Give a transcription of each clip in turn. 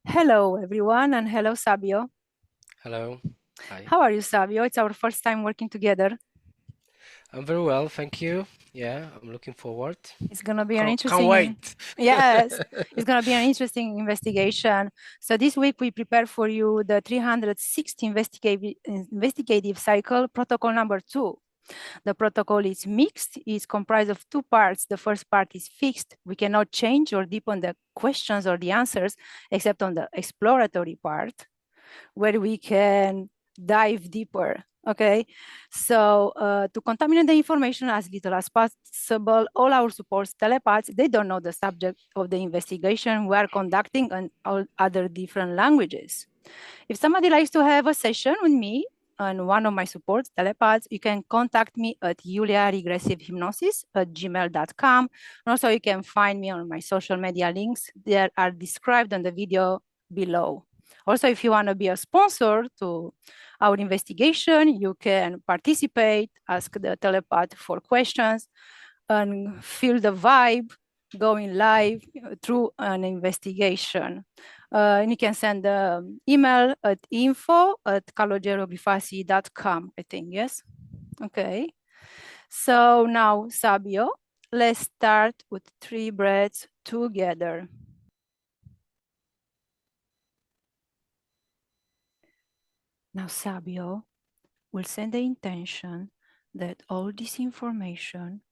Hello, everyone, and hello, Sabio. Hello. Hi. How are you, Sabio? It's our first time working together. I'm very well, thank you. Yeah, I'm looking forward. It's gonna be an Can't interesting, wait. yes, it's gonna be an interesting investigation. So this week we prepare for you the 360 investigative cycle protocol number 2. The protocol is mixed, it's comprised of two parts. The first part is fixed. We cannot change or deepen the questions or the answers except on the exploratory part, where we can dive deeper. Okay, so to contaminate the information as little as possible, all our supports telepaths, they don't know the subject of the investigation we are conducting in all other different languages. If somebody likes to have a session with me and one of my supports telepaths, you can contact me at juliaregressivehypnosis@gmail.com. And also you can find me on my social media links that are described on the video below. Also, if you want to be a sponsor to our investigation, you can participate, ask the telepath for questions, and feel the vibe going live through an investigation. And you can send an email at info@calogerogrifasi.com, I think, yes? Okay. So now, Sabio, let's start with 3 breaths together. Now, Sabio will send the intention that all this information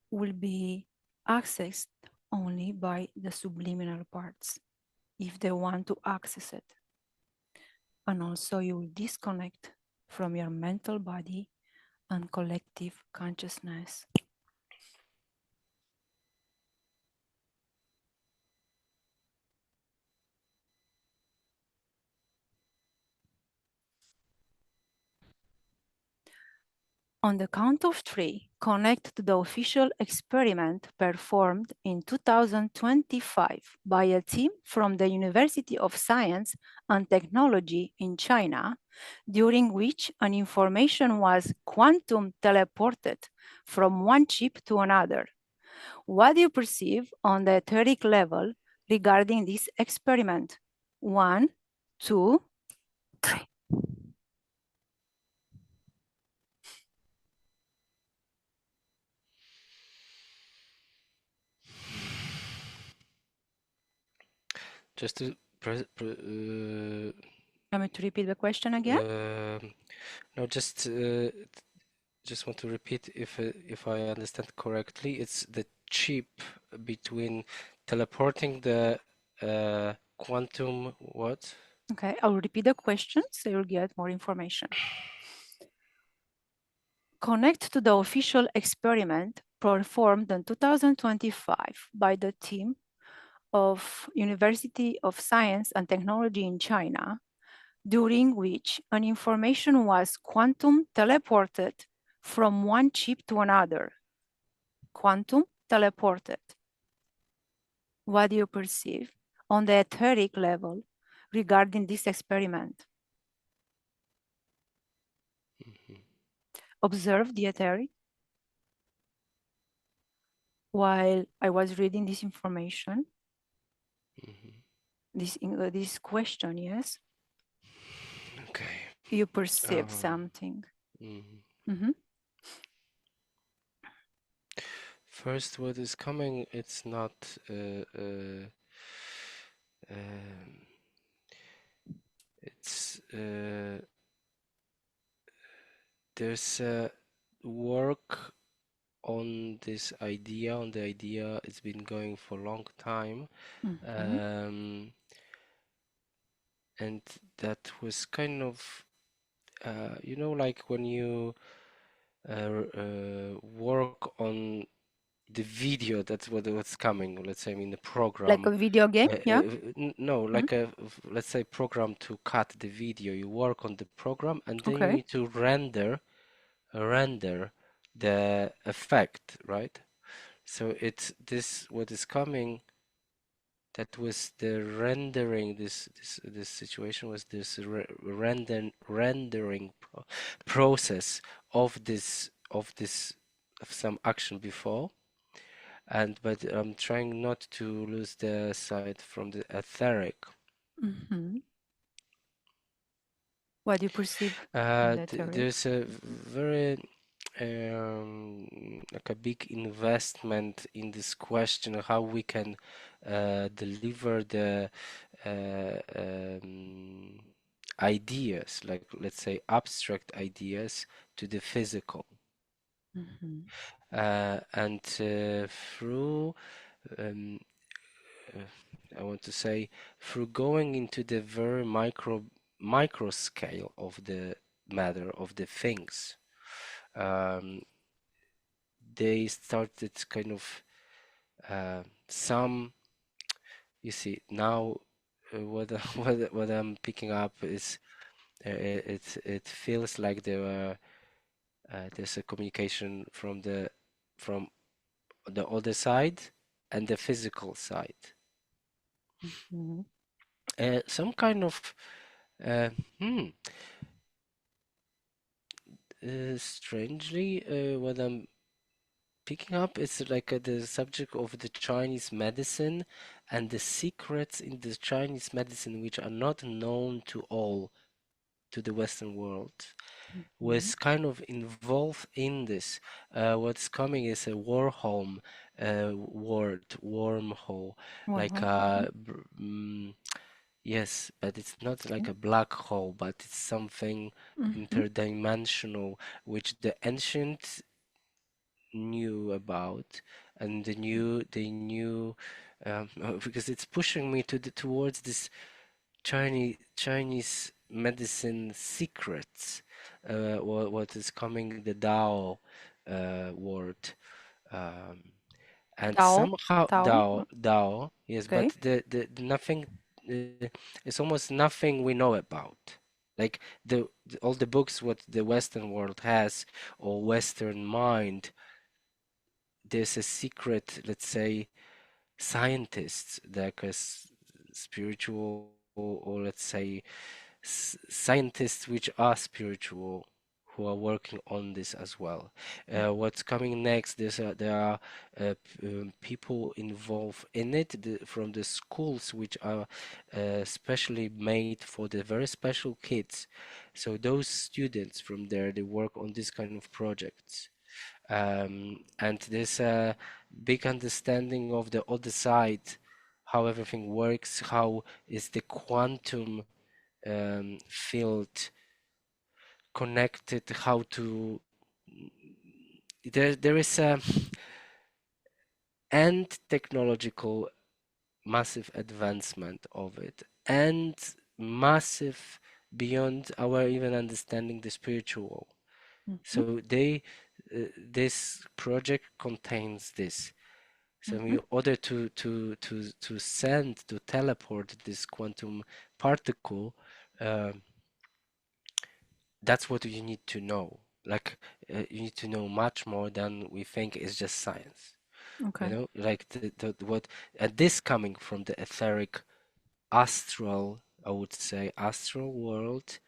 will be accessed only by the subliminal parts if they want to access it. And also you will disconnect from your mental body and collective consciousness. On the count of 3, connect to the official experiment performed in 2025 by a team from the University of Science and Technology in China, during which an information was quantum teleported from one chip to another. What do you perceive on the etheric level regarding this experiment? 1, 2, 3. Just to Want me to repeat the question again? no, just want to repeat if I understand correctly, it's the chip between teleporting the quantum what? Okay, I'll repeat the question so you'll get more information. Connect to the official experiment performed in 2025 by the team of University of Science and Technology in China, during which an information was quantum teleported from one chip to another. Quantum teleported. What do you perceive on the etheric level regarding this experiment? Observe the etheric. While I was reading this information, this question, yes? Okay. You perceive something. First, what is coming, it's not it's there's work on this idea, on the idea. It's been going for a long time. And that was kind of like when you work on the video, that's what's coming, let's say, in the program. Like a video game, yeah? No, like let's say, program to cut the video. You work on the program and then you need to render the effect, right? So it's this what is coming. That was the rendering. This situation was this rendering process of some action before, but I'm trying not to lose the sight from the etheric. Mm-hmm. What do you perceive in that area? There's a very like a big investment in this question of how we can deliver the ideas, like let's say abstract ideas, to the physical, Mm-hmm. and through um, uh, I want to say through going into the very micro scale of the matter of the things. Um, they started kind of some, you see now what I'm picking up is it feels like there's a communication from the other side and the physical side, Mm-hmm. some kind of uh, hmm, strangely what I'm picking up is like the subject of the Chinese medicine and the secrets in the Chinese medicine which are not known to all, to the Western world, Mm-hmm. was kind of involved in this. What's coming is a wormhole, wormhole, like Well, okay. yes, but it's not like Okay. a black hole, but it's something Mm-hmm. interdimensional, which the ancient knew about, and they knew because it's pushing me towards this Chinese medicine secrets, what is coming the Dao word, um, and Tao. somehow Tao. Dao, yes, but Okay. the nothing, it's almost nothing we know about. Like all the books what the Western world has, or Western mind, there's a secret, let's say, scientists, like spiritual, or let's say scientists which are spiritual, who are working on this as well. What's coming next? There are people involved in it from the schools which are specially made for the very special kids. So those students from there, they work on this kind of projects. And there's a big understanding of the other side, how everything works, how is the quantum field connected, how to there is a and technological massive advancement of it, and massive beyond our even understanding the spiritual. Mm-hmm. So this project contains this. So Mm-hmm. in order to send, to teleport this quantum particle, uh, that's what you need to know. Like you need to know much more than we think is just science. You Okay. know, like the what, and this coming from the etheric, astral, I would say, astral world,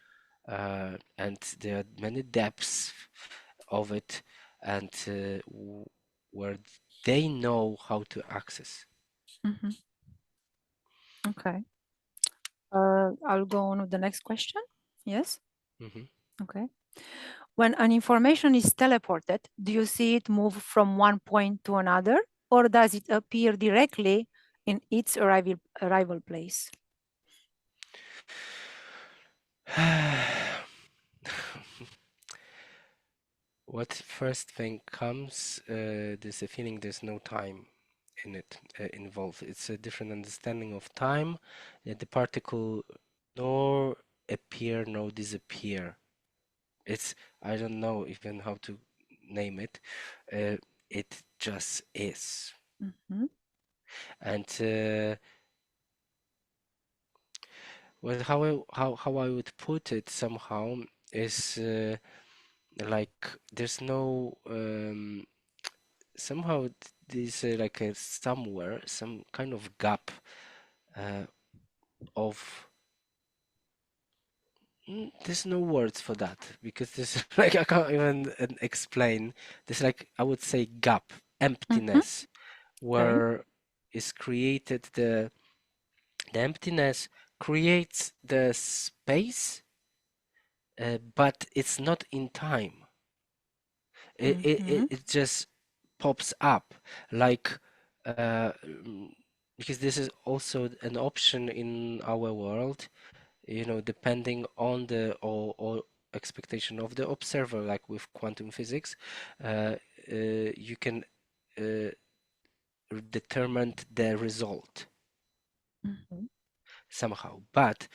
and there are many depths of it, and where they know how to access. Mm-hmm. Okay. I'll go on with the next question. Yes. Hmm. Okay. When an information is teleported, do you see it move from one point to another, or does it appear directly in its arrival place? What first thing comes, there's a feeling there's no time in it involved. It's a different understanding of time, that the particle nor appear nor disappear. It's, I don't know even how to name it. It just is. Mm-hmm. And well, how I would put it somehow is like there's no somehow there's like a somewhere some kind of gap uh, of there's no words for that because there's like I can't even explain. There's like I would say gap, Mm-hmm. emptiness, Okay. where is created the emptiness creates the space, but it's not in time. It just pops up like because this is also an option in our world, depending on the or expectation of the observer, like with quantum physics, you can uh, determine the result somehow. But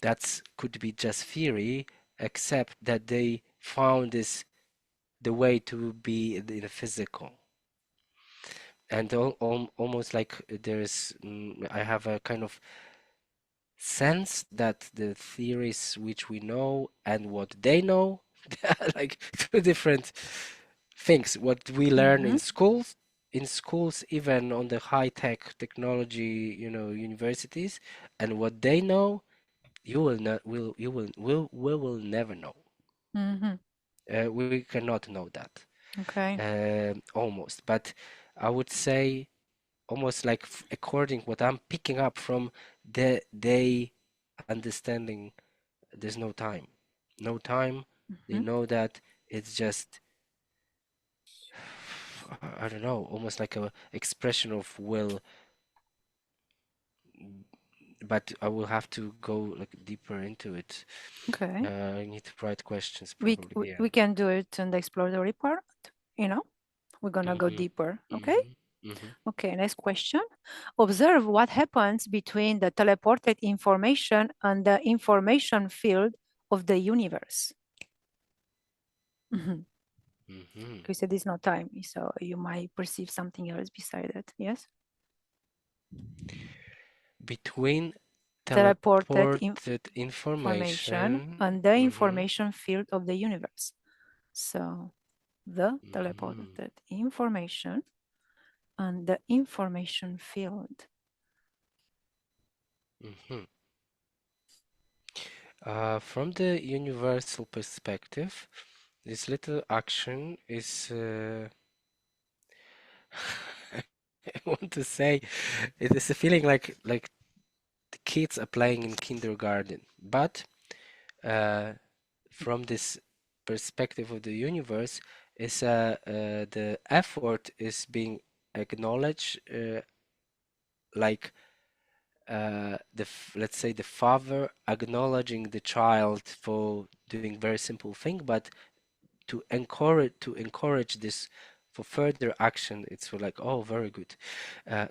that's could be just theory, except that they found this the way to be in the physical. And almost like there's I have a kind of sense that the theories which we know and what they know they are like two different things. What we learn in schools, even on the high-tech technology, universities, and what they know, you will not will you will never know. We cannot know that. Okay. Almost, but I would say almost like according what I'm picking up from they understanding there's no time. No time. They know that it's just I don't know, almost like a expression of will, but I will have to go like deeper into it. Okay. I need to write questions We, probably, we yeah. we can do it in the exploratory part, We're gonna go Mm-hmm. deeper, okay? Mm-hmm. Mm-hmm. Okay, next question. Observe what happens between the teleported information and the information field of the universe. Mm-hmm. You said it's not time, so you might perceive something else beside it, yes? Between Teleported teleported information information. and the Mm-hmm. information field of the universe. So the Mm-hmm. teleported information and the information field. Mm-hmm. From the universal perspective, this little action is I want to say it is a feeling like the kids are playing in kindergarten, but uh, from this perspective of the universe, is the effort is being acknowledged, like let's say the father acknowledging the child for doing very simple thing, but to encourage this for further action. It's for like, oh, very good.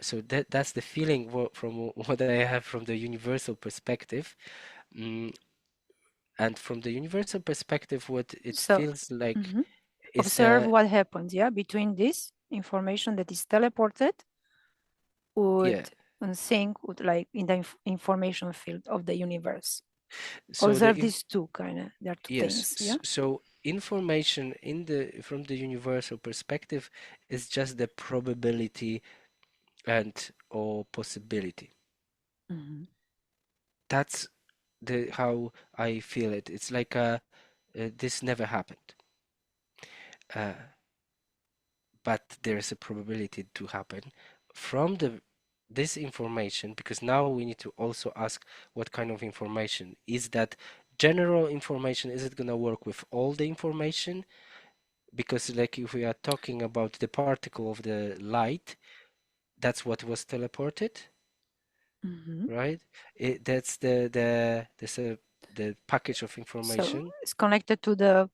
So that's the feeling from what I have from the universal perspective. Mm, and from the universal perspective, what it So feels like is observe what happens, between this information that is teleported would yeah. sync with like in the information field of the universe. So Observe these two there are two yes. things, yeah? So information in the from the universal perspective is just the probability and or possibility. That's the how I feel it. It's like this never happened, uh, but there is a probability to happen from the this information, because now we need to also ask what kind of information is that. General information, is it gonna work with all the information? Because like if we are talking about the particle of the light, that's what was teleported, right? That's the package of So information. it's connected to the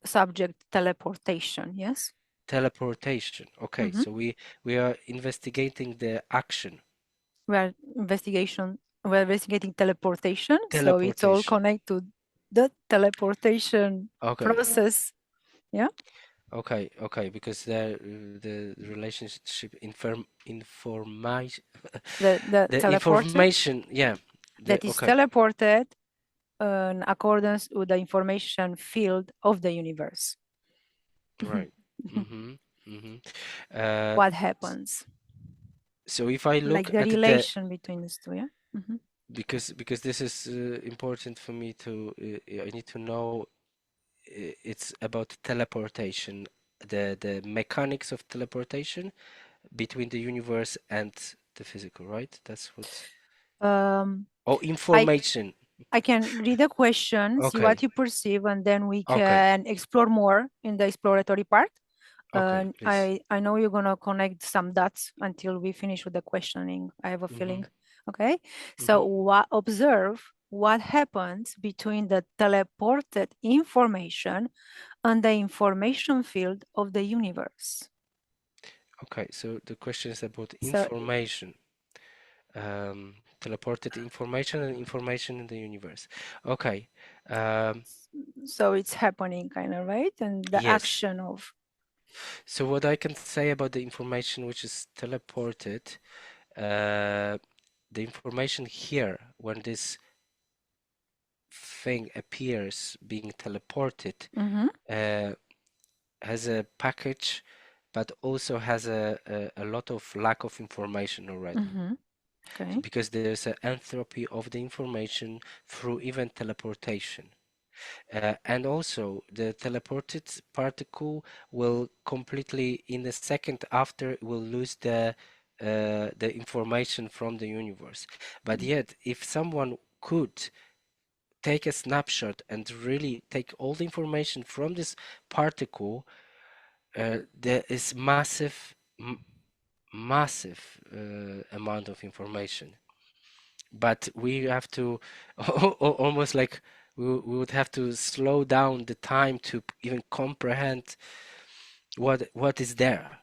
subject teleportation, yes? Teleportation. Okay, so we are investigating the action. We are we're investigating teleportation, so it's all Teleportation. connected to the teleportation Okay, process, yeah? okay, because the relationship information The the teleported information, yeah. that The is okay, teleported in accordance with the information field of the universe. right. Mm-hmm. Mm-hmm. Uh, What s- happens? so if I look Like the at the relation between these two, yeah? because this is important for me to I need to know it's about teleportation, the mechanics of teleportation between the universe and the physical, right? That's what. Or information? I can read the question, see what Okay. you perceive, and then we Okay. can explore more in the exploratory part. Okay, please. I know you're gonna connect some dots until we finish with the questioning. I have a feeling. Okay, so observe what happens between the teleported information and the information field of the universe. Okay, so the question is about So, information. Teleported information and information in the universe. Okay. Um, so it's happening, kind of, right? And the yes. action of. So what I can say about the information which is teleported, uh, the information here, when this thing appears being teleported, uh, has a package, but also has a lot of lack of information already. Okay. Because there's an entropy of the information through even teleportation. And also, the teleported particle will completely, in a second after, will lose the information from the universe. But yet, if someone could take a snapshot and really take all the information from this particle, there is massive amount of information. But we have to almost like we would have to slow down the time to even comprehend what is there.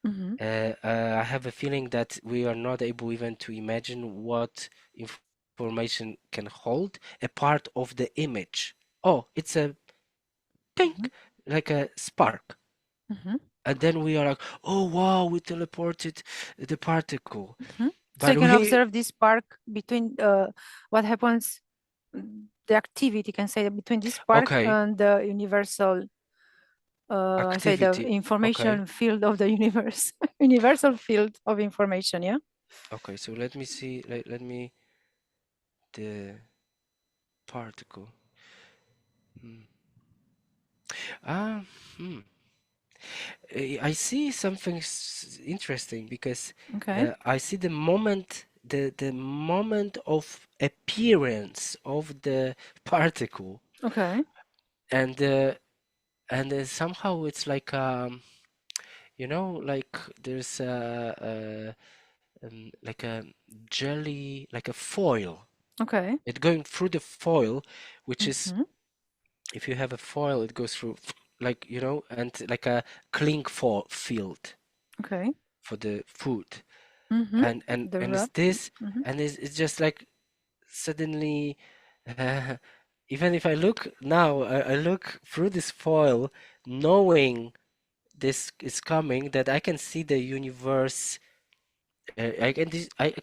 I have a feeling that we are not able even to imagine what information can hold a part of the image. Oh, it's a pink, like a spark. And then we are like, oh wow, we teleported the particle. So But you can we, observe this spark between what happens, the activity, can say, between this spark okay, and the universal, I say, the activity. Okay. information field of the universe, universal field of information. Yeah. Okay, so let me see, let me, the particle. Hmm. Ah, hmm. I see something interesting because Okay. I see the moment of appearance of the particle, Okay. and somehow it's like like there's like a jelly, like a foil. Okay. It going through the foil, which is, if you have a foil, it goes through like, and like a cling for field Okay. for the food. The And it's rub. this, and it's just like suddenly, uh, even if I look now, I look through this foil, knowing this is coming, that I can see the universe. I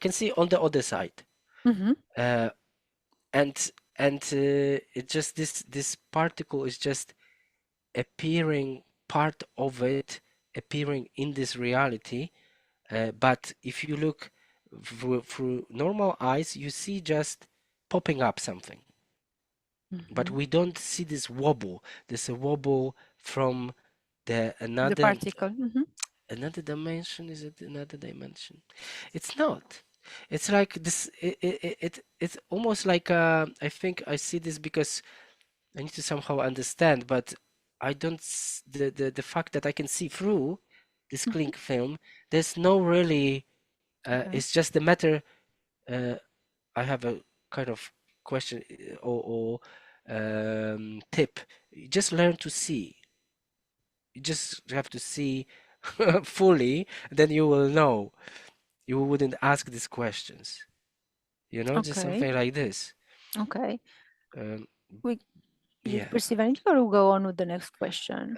can see on the other side. Uh, and it just, this particle is just appearing, part of it appearing in this reality. But if you look through normal eyes, you see just popping up something. But we don't see this wobble. There's a wobble from the The particle. another dimension. Is it another dimension? It's not. It's like this. It's almost like I think I see this because I need to somehow understand, but I don't the fact that I can see through this cling film, there's no really Okay. it's just a matter. uh, I have a kind of question, or tip. You just learn to see. You just have to see fully, then you will know. You wouldn't ask these questions. Just Okay. something like this. Okay. Um, We Did you yeah. perceive anything, or we'll go on with the next question?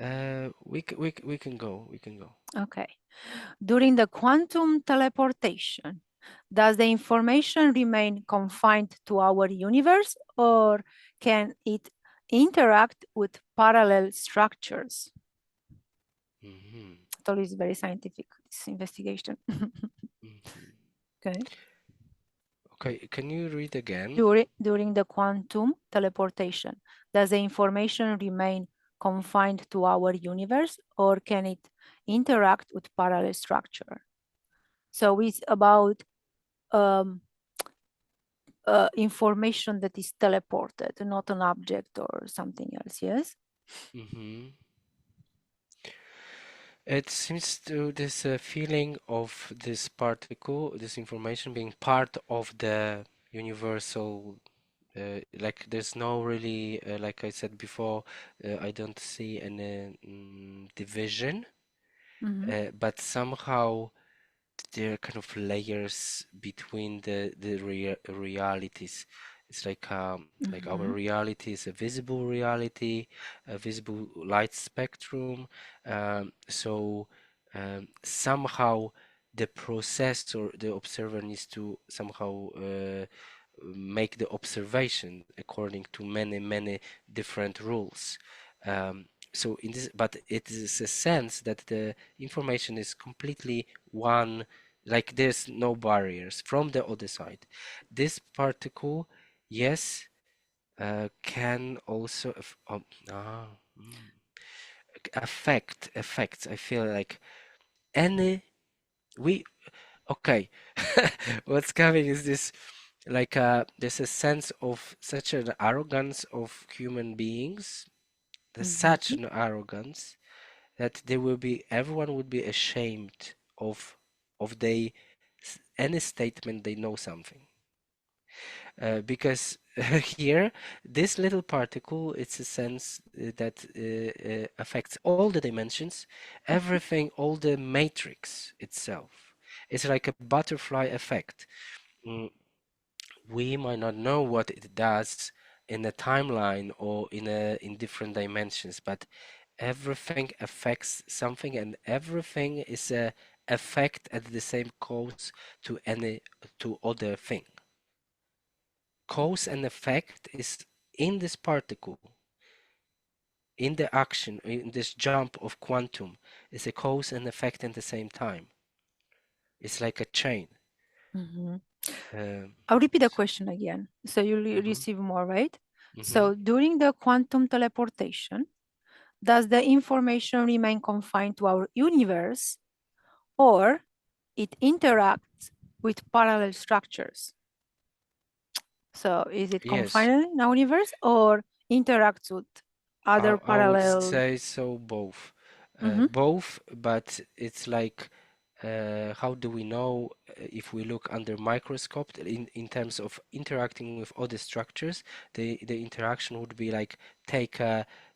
We can go. We can go. Okay. During the quantum teleportation, does the information remain confined to our universe, or can it interact with parallel structures? Hmm. It always very scientific, this investigation. Hmm. Okay. Okay, can you read again? During the quantum teleportation, does the information remain confined to our universe, or can it interact with parallel structure? So it's about information that is teleported, not an object or something else, yes? Mm-hmm. It seems to this feeling of this particle, this information being part of the universal, like there's no really, like I said before, I don't see any division, Mm-hmm. but somehow there are kind of layers between the realities. It's like our Mm-hmm. reality is a visible reality, a visible light spectrum. So somehow the process or the observer needs to somehow make the observation according to many different rules. So in this, but it is a sense that the information is completely one, like there's no barriers from the other side. This particle, yes, can also mm, affects. I feel like any we okay. What's coming is this like there's a sense of such an arrogance of human beings. There's such Mm-hmm. an arrogance that there will be everyone would be ashamed of they any statement they know something because here this little particle it's a sense that affects all the dimensions, everything, all the matrix itself. It's like a butterfly effect. Mm, we might not know what it does in a timeline or in different dimensions, but everything affects something, and everything is a effect at the same cause to any to other thing. Cause and effect is in this particle, in the action, in this jump of quantum, is a cause and effect at the same time. It's like a chain. Mm-hmm. Um, I'll repeat the question again. So you mhm, receive more, right? mhm. So during the quantum teleportation, does the information remain confined to our universe or it interacts with parallel structures? So is it Yes, confined in our universe or interacts with other I would parallel? say so both. Mm-hmm. Both, but it's like how do we know if we look under microscope in terms of interacting with other structures, the interaction would be like take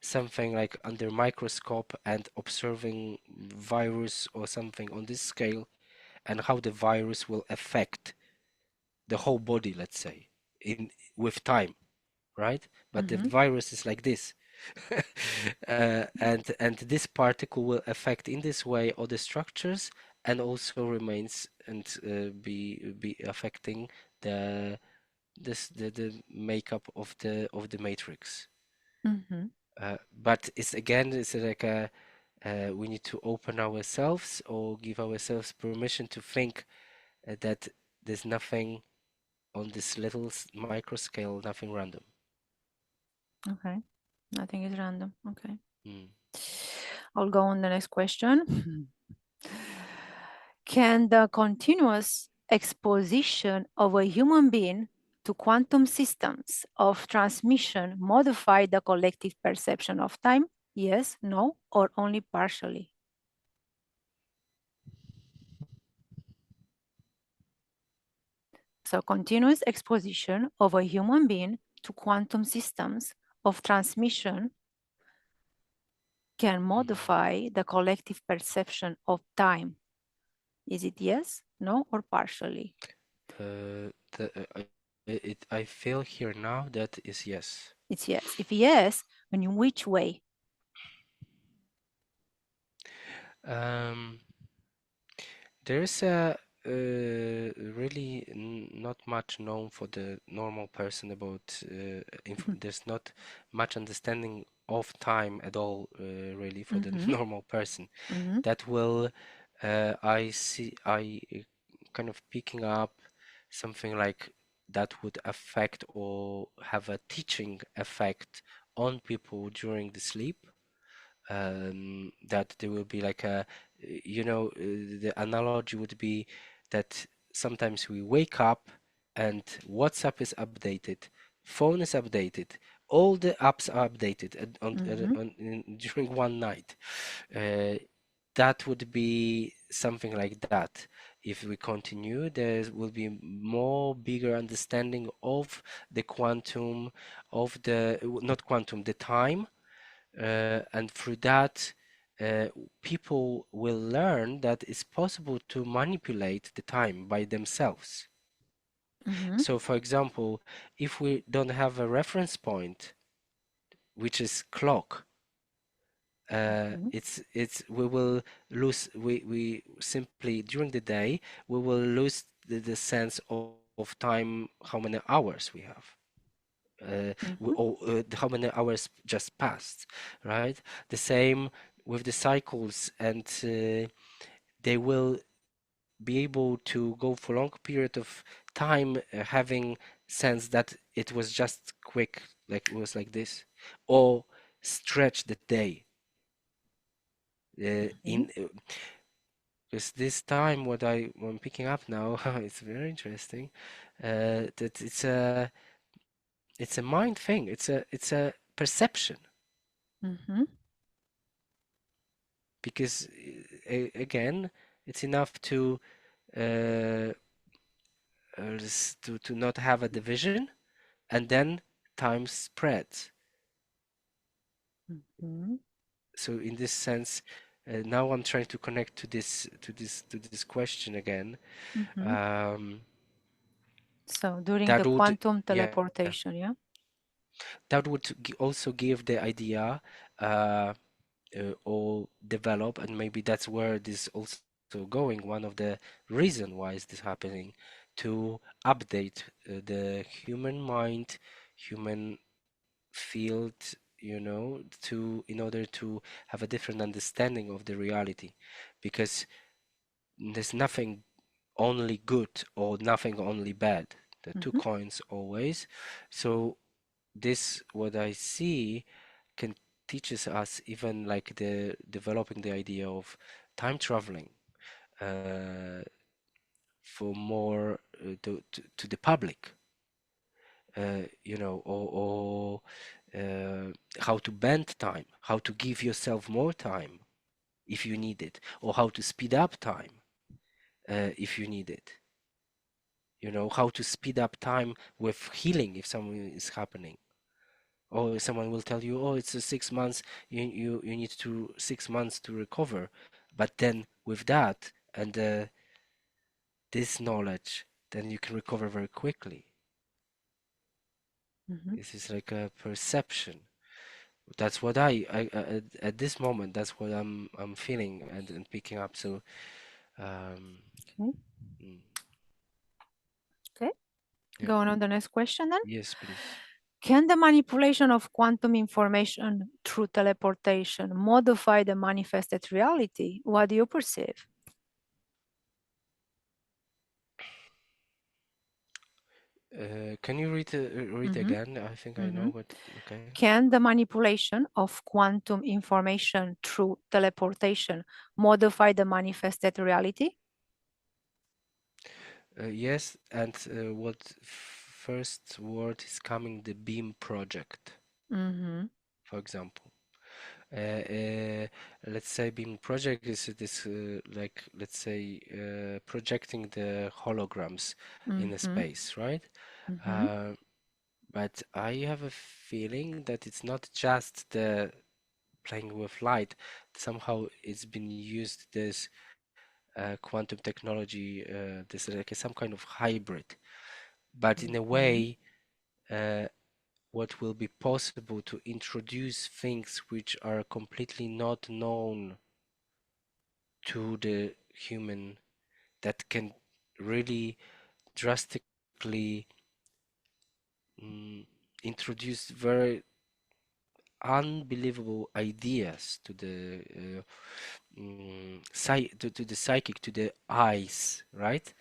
something like under microscope and observing virus or something on this scale and how the virus will affect the whole body, let's say, in with time, right? But the Mm-hmm. virus is like this. And this particle will affect in this way other structures and also remains and be affecting the the makeup of the matrix. Mm-hmm. But it's again it's like a we need to open ourselves or give ourselves permission to think that there's nothing on this little micro scale, nothing random. Okay. Nothing is random. Okay. Mm. I'll go on the next question. Can the continuous exposition of a human being to quantum systems of transmission modify the collective perception of time? Yes, no, or only partially? So continuous exposition of a human being to quantum systems of transmission can Mhm. modify the collective perception of time. Is it yes, no, or partially? I feel here now that is yes. It's yes. If yes, and in which way? Um, there's a really not much known for the normal person about inf there's not much understanding of time at all really for the Mm-hmm. normal person Mm-hmm. that will I see I kind of picking up something like that would affect or have a teaching effect on people during the sleep, that there will be like a, the analogy would be that sometimes we wake up and WhatsApp is updated, phone is updated, all the apps are updated during one night. Uh, that would be something like that. If we continue, there will be more bigger understanding of the quantum, of the not quantum, the time, and through that, uh, people will learn that it's possible to manipulate the time by themselves. Mm-hmm. So, for example, if we don't have a reference point, which is clock, Mm-hmm. it's we will lose we simply during the day we will lose the sense of time, how many hours we have, Mm-hmm. how many hours just passed, right? The same with the cycles, and they will be able to go for long period of time, having sense that it was just quick, like it was like this, or stretch the day Mm-hmm. in because this time what I'm picking up now it's very interesting, that it's a mind thing, it's a perception, Mm-hmm. because again it's enough to uh, to not have a division, and then time spreads. Mm-hmm. So in this sense, now I'm trying to connect to this question again. Mm-hmm. Um, So during that the would quantum yeah, teleportation, yeah? that would also give the idea, uh, or develop, and maybe that's where this also going. One of the reason why is this happening, to update the human mind, human field, to in order to have a different understanding of the reality, because there's nothing only good or nothing only bad. The two Mm-hmm. coins always. So this what I see can teaches us even like the developing the idea of time traveling, uh, for more to the public, or how to bend time, how to give yourself more time if you need it, or how to speed up time if you need it. How to speed up time with healing if something is happening. Or someone will tell you, oh, it's 6 months, you need to 6 months to recover. But then with that and this knowledge, then you can recover very quickly. Mm-hmm. This is like a perception. That's what at this moment, that's what I'm feeling and picking up. So, um, Okay. mm, Okay. yeah, Going on the next question then. yes, please. Can the manipulation of quantum information through teleportation modify the manifested reality? What do you perceive? Can you read Mm-hmm. again? I think I Mm-hmm. know, but okay. Can the manipulation of quantum information through teleportation modify the manifested reality? Yes, and what first word is coming? The beam project, Mm-hmm. for example. Let's say beam project is this like let's say projecting the holograms in a Mm-hmm. space, right? Mm-hmm. Uh, but I have a feeling that it's not just the playing with light. Somehow it's been used this quantum technology, this like some kind of hybrid. But in a Mm-hmm. way, uh, what will be possible to introduce things which are completely not known to the human, that can really drastically mm, introduce very unbelievable ideas to the to the psychic, to the eyes, right?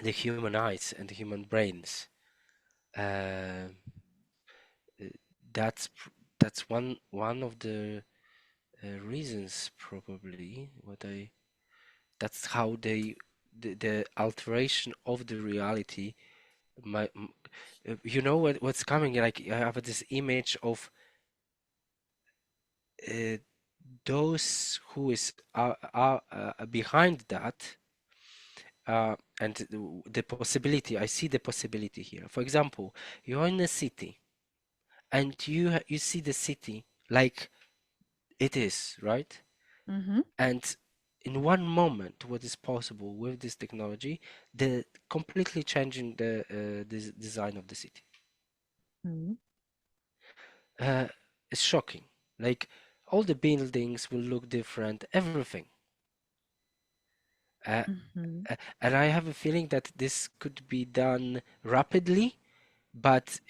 The human eyes and the human brains. Uh, that's that's one of the reasons, probably what I that's how the alteration of the reality my you know what's coming? Like I have this image of uh, those who is behind that, and the possibility. I see the possibility here. For example, you're in a city and you see the city like it is, right? Mm-hmm. And in one moment, what is possible with this technology, the completely changing the design of the city. Mm-hmm. Uh, it's shocking. Like all the buildings will look different, everything. Uh, Mm-hmm. and I have a feeling that this could be done rapidly, but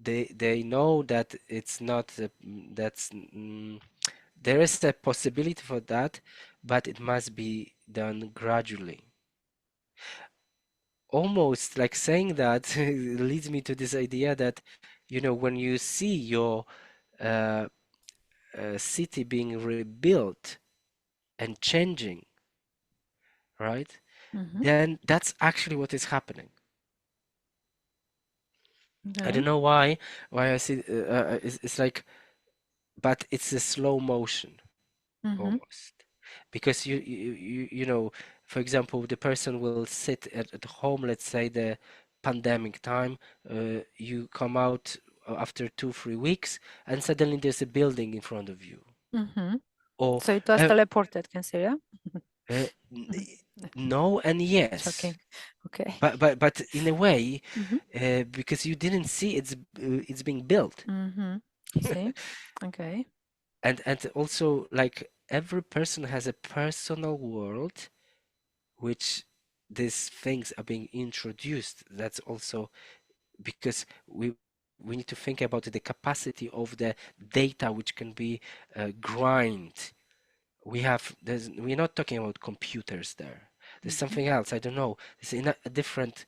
they know that it's not that's there is a possibility for that, but it must be done gradually. Almost like saying that leads me to this idea that, when you see your uh, city being rebuilt and changing, right? Mm-hmm. Then that's actually what is happening. I Okay. don't know why I see it's like, but it's a slow motion Mm-hmm. almost, because for example, the person will sit at home, let's say the pandemic time, you come out after 2 3 weeks and suddenly there's a building in front of you, Mm-hmm. or So it was uh, teleported, can say, yeah? uh, n- Mhm. no and yes, Shocking. Okay. but in a way, Mm-hmm. because you didn't see it's being built. Mm-hmm. See? Okay. And also, like, every person has a personal world which these things are being introduced. That's also because we need to think about the capacity of the data which can be grind. We're not talking about computers there. There's Mm-hmm. something else. I don't know. It's in a different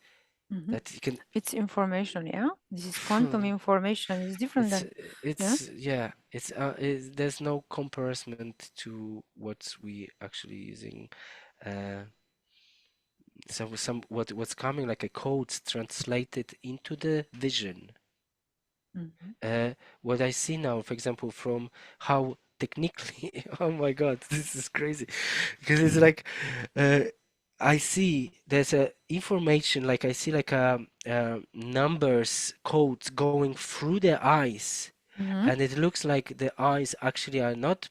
Mm-hmm. that you can. It's information, yeah? This is quantum information. It's different It's than, yeah? it's yeah. There's no comparison to what we actually using. Uh, what's coming like a codes translated into the vision. Mm-hmm. uh, what I see now, for example, from how technically, oh my God, this is crazy, because it's like uh, I see there's a information, like I see like numbers, codes going through the eyes, Mm-hmm. and it looks like the eyes actually are not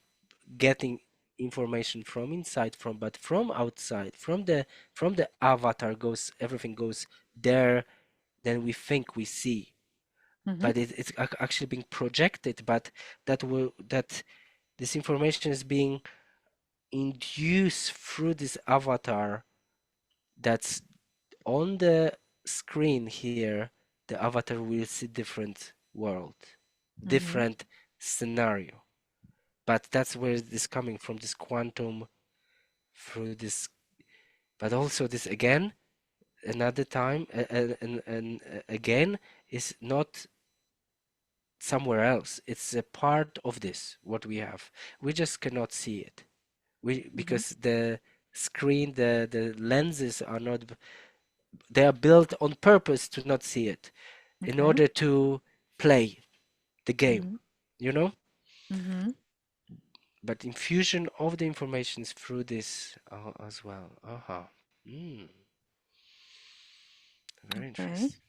getting information from inside but from outside, from the avatar goes, everything goes there, then we think we see, Mm-hmm. but it's actually being projected, but that this information is being induced through this avatar that's on the screen here. The avatar will see different world, Mm-hmm. different scenario, but that's where this coming from, this quantum, through this, but also this again, another time, and again, is not somewhere else. It's a part of this, what we have. We just cannot see it. Mm-hmm. Because the screen, the lenses are not, they are built on purpose to not see it in Okay. order to play the game, Mm-hmm. you know? Mm-hmm. But infusion of the informations through this as well. Uh-huh. Mm, very Okay. interesting.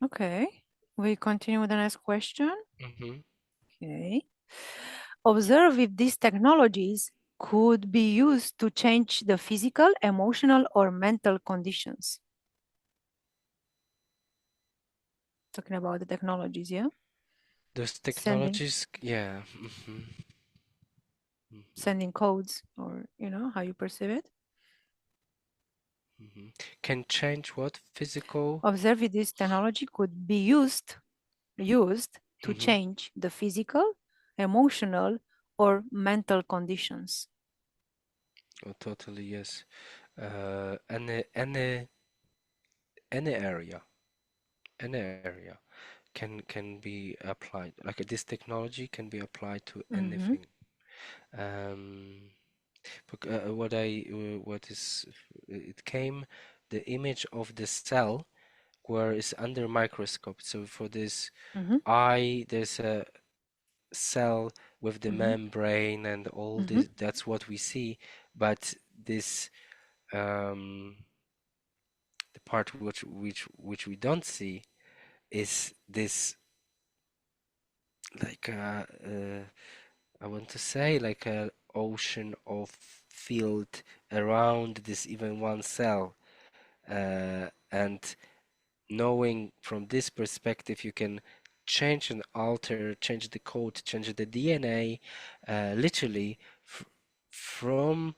Okay. We continue with the next question. Hmm. Okay. Observe if these technologies could be used to change the physical, emotional, or mental conditions. Talking about the technologies, yeah? Those Sending technologies, yeah. sending codes, or how you perceive it. Hmm. Can change what? Physical? Observe if this technology could be used to Hmm. change the physical, emotional, or mental conditions. Oh, totally, yes. Any area, any area can be applied. Like this technology can be applied to Mm-hmm. anything. Um, what is it came? the image of the cell where it's under microscope. So for this Mm-hmm. eye, there's a cell with the Mm-hmm. membrane and all Mm-hmm. this. That's what we see. But this the part which we don't see is this like I want to say like a ocean of field around this even one cell. And knowing from this perspective, you can change and alter, change the code, change the DNA, literally f from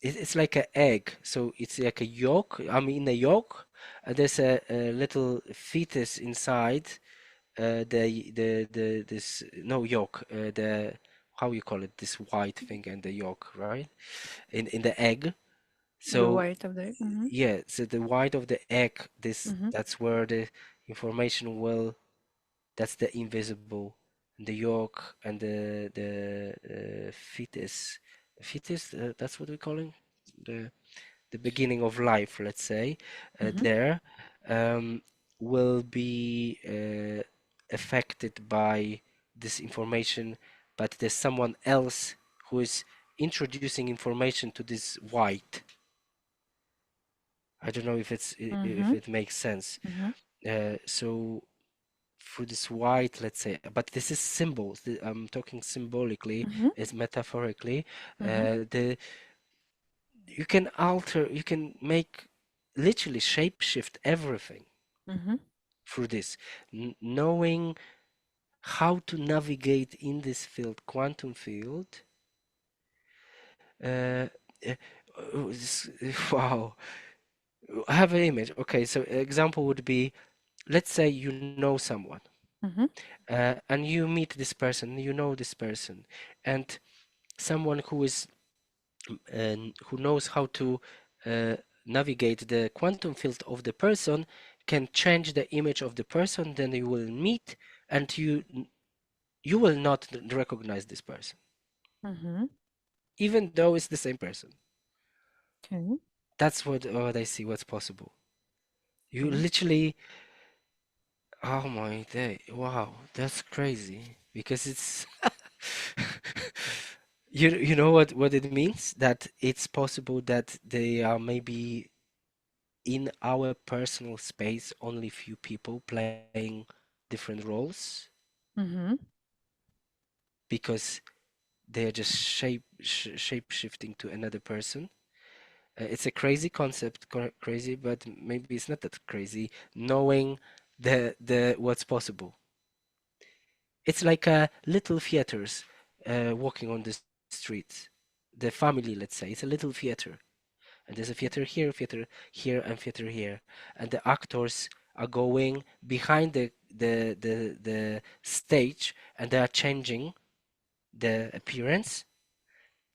it's like an egg. So it's like a yolk. I mean, a yolk. There's a little fetus inside. The this no yolk. The how you call it? This white thing and the yolk, right? In the egg. The So white of the. Mm-hmm. yeah, so the white of the egg, this Mm-hmm. that's where the information will, that's the invisible, and the yolk and the fetus, that's what we call it, the the beginning of life, let's say, Mm-hmm. there will be affected by this information, but there's someone else who is introducing information to this white. I don't know if if Mm-hmm. it makes sense. Mm-hmm. So for this white, let's say, but this is symbols. I'm talking symbolically, Mm-hmm. is metaphorically. Mm-hmm. The you can alter, you can make literally shape shift everything Mm-hmm. through this. Knowing how to navigate in this field, quantum field. Uh, uh, wow. I have an image. Okay, so example would be, let's say you know someone, Mm-hmm. and you meet this person, you know this person, and someone who is who knows how to uh, navigate the quantum field of the person can change the image of the person. Then you will meet, and you will not recognize this person, Mm-hmm. even though it's the same person. Okay. That's what I see. What's possible? You Okay. literally, oh my day, wow, that's crazy because it's you know what it means? That it's possible that they are maybe in our personal space, only few people playing different roles Mm-hmm. because they're just shape shifting to another person. It's a crazy concept, crazy, but maybe it's not that crazy. Knowing the what's possible, it's like little theaters walking on the streets. The family, let's say, it's a little theater. And there's a theater here, and theater here, and the actors are going behind the stage, and they are changing the appearance,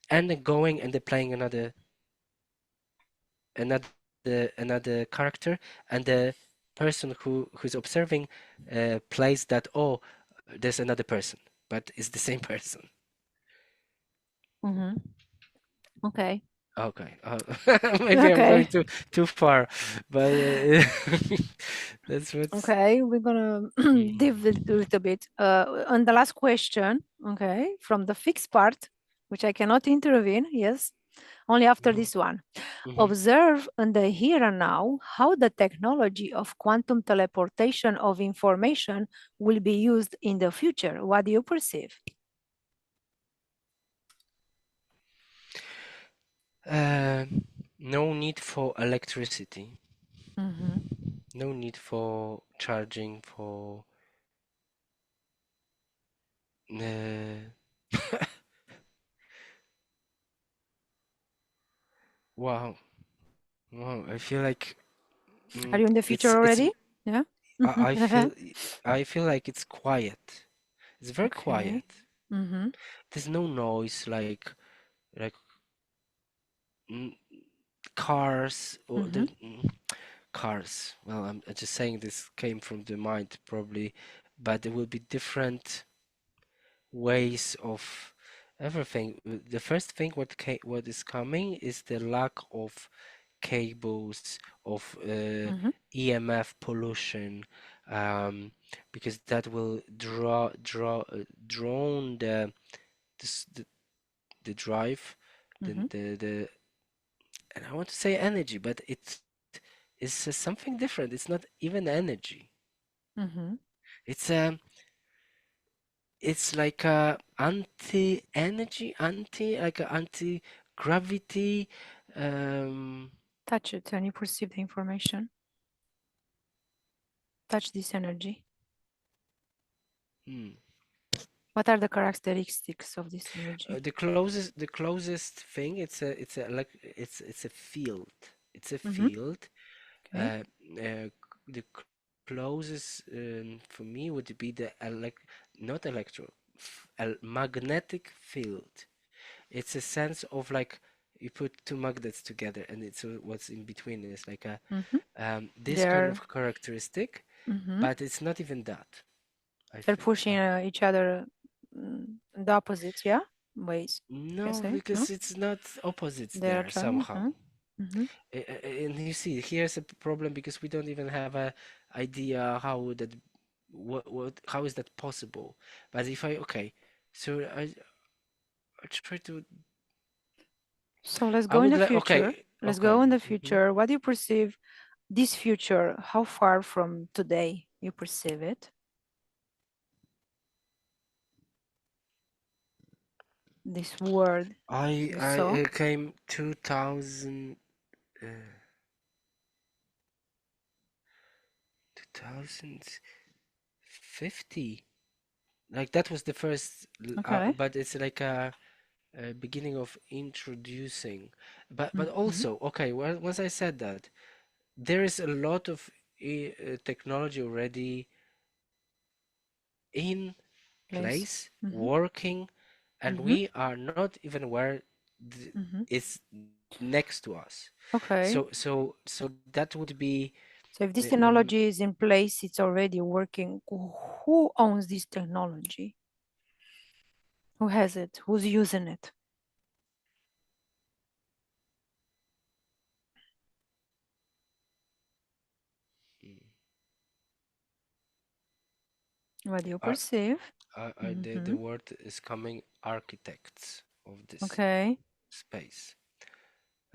and then going and they're playing another character, and the person who's observing plays that, oh, there's another person, but it's the same person. Mm-hmm. Okay. Okay, maybe I'm going Okay. too far, but that's what's. Okay. We're gonna dive a little bit. On the last question, okay, from the fixed part, which I cannot intervene, yes, only after Mhm, this one. mhm. Observe in the here and now how the technology of quantum teleportation of information will be used in the future. What do you perceive? No need for electricity, Mm-hmm. no need for charging for. Uh, wow, wow! I feel like Are you in the future it's. already? Yeah. I feel I feel like it's quiet. It's very Okay. quiet. Mm-hmm. There's no noise like mm, cars or Mm-hmm. cars. Well, I'm just saying this came from the mind probably, but there will be different ways of everything. The first thing what is coming is the lack of cables, of Mm-hmm. EMF pollution, um, because that will drone this, the drive, Mm-hmm. the and I want to say energy, but it's something different. It's not even energy. Mm-hmm. It's it's like a anti-energy, like a anti-gravity. Um, Touch it and you perceive the information. Touch this energy. hmm. What are the characteristics of this energy? The closest thing, it's a field. It's a Mm-hmm. field. Okay. The closest for me would be the not electro, magnetic field. It's a sense of like you put two magnets together, and it's what's in between is like a Mm-hmm. this kind They're of characteristic, mm-hmm. but it's not even that, I They're think. pushing each other in the opposite, yeah, ways. You can No, say no. because it's not opposites They're there trying. somehow. Mm-hmm. And you see, here's a problem because we don't even have a idea how that how is that possible. But if I okay, so I try to So let's I go in would the like future. okay Let's okay go in the hmm future. What do you perceive this future? How far from today you perceive it? This world you saw. I came 2000 uh, 2050, like that was the first Okay. but it's like a beginning of introducing, but Mm-hmm. also okay, well, once I said that there is a lot of technology already in Place. place Mm-hmm. working, and Mm-hmm. we are not even aware Mm-hmm. it's next to us. Okay. So that would be So if this the technology is in place, it's already working. Who owns this technology? Who has it? Who's using it? What do you uh, perceive? the Mm-hmm. word is coming, architects of this Okay. space,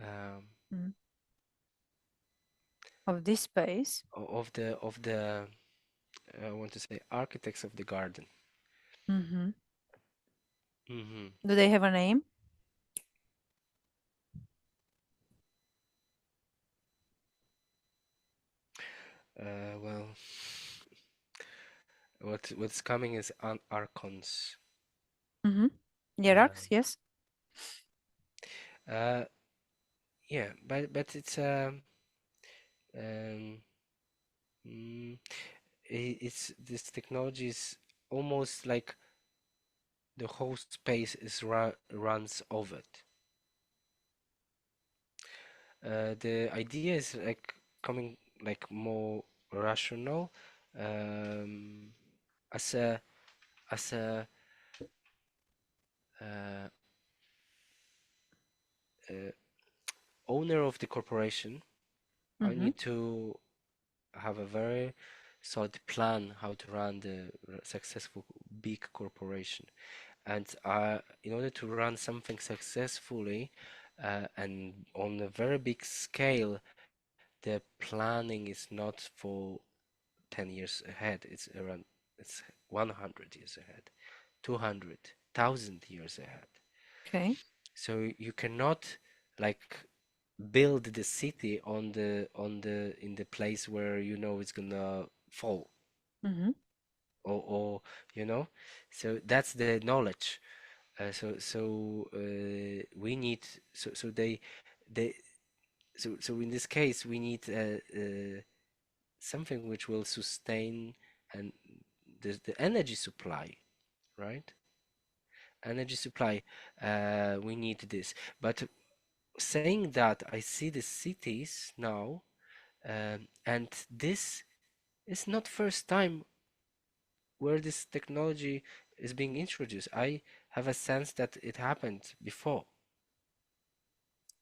um, Mm. Of this space. of the I want to say architects of the garden. Mm-hmm. hmm Do they have a name? well, what's coming is archons. Mm-hmm. Um, Hierarchs, yes. uh, yeah, but it's um, mm, it's this technology is almost like the whole space is runs of it. The idea is like coming like more rational, um, as a uh, uh, owner of the corporation. I Mm-hmm. need to have a very solid plan how to run the successful big corporation. And in order to run something successfully and on a very big scale, the planning is not for 10 years ahead. It's 100 years ahead, 200,000 years ahead. Okay. So you cannot like build the city in the place where you know it's gonna fall, Mm-hmm. or you know. So that's the knowledge. We need they so in this case we need something which will sustain and the energy supply, right? Energy supply. We need this. But saying that, I see the cities now, and this is not first time where this technology is being introduced. I have a sense that it happened before.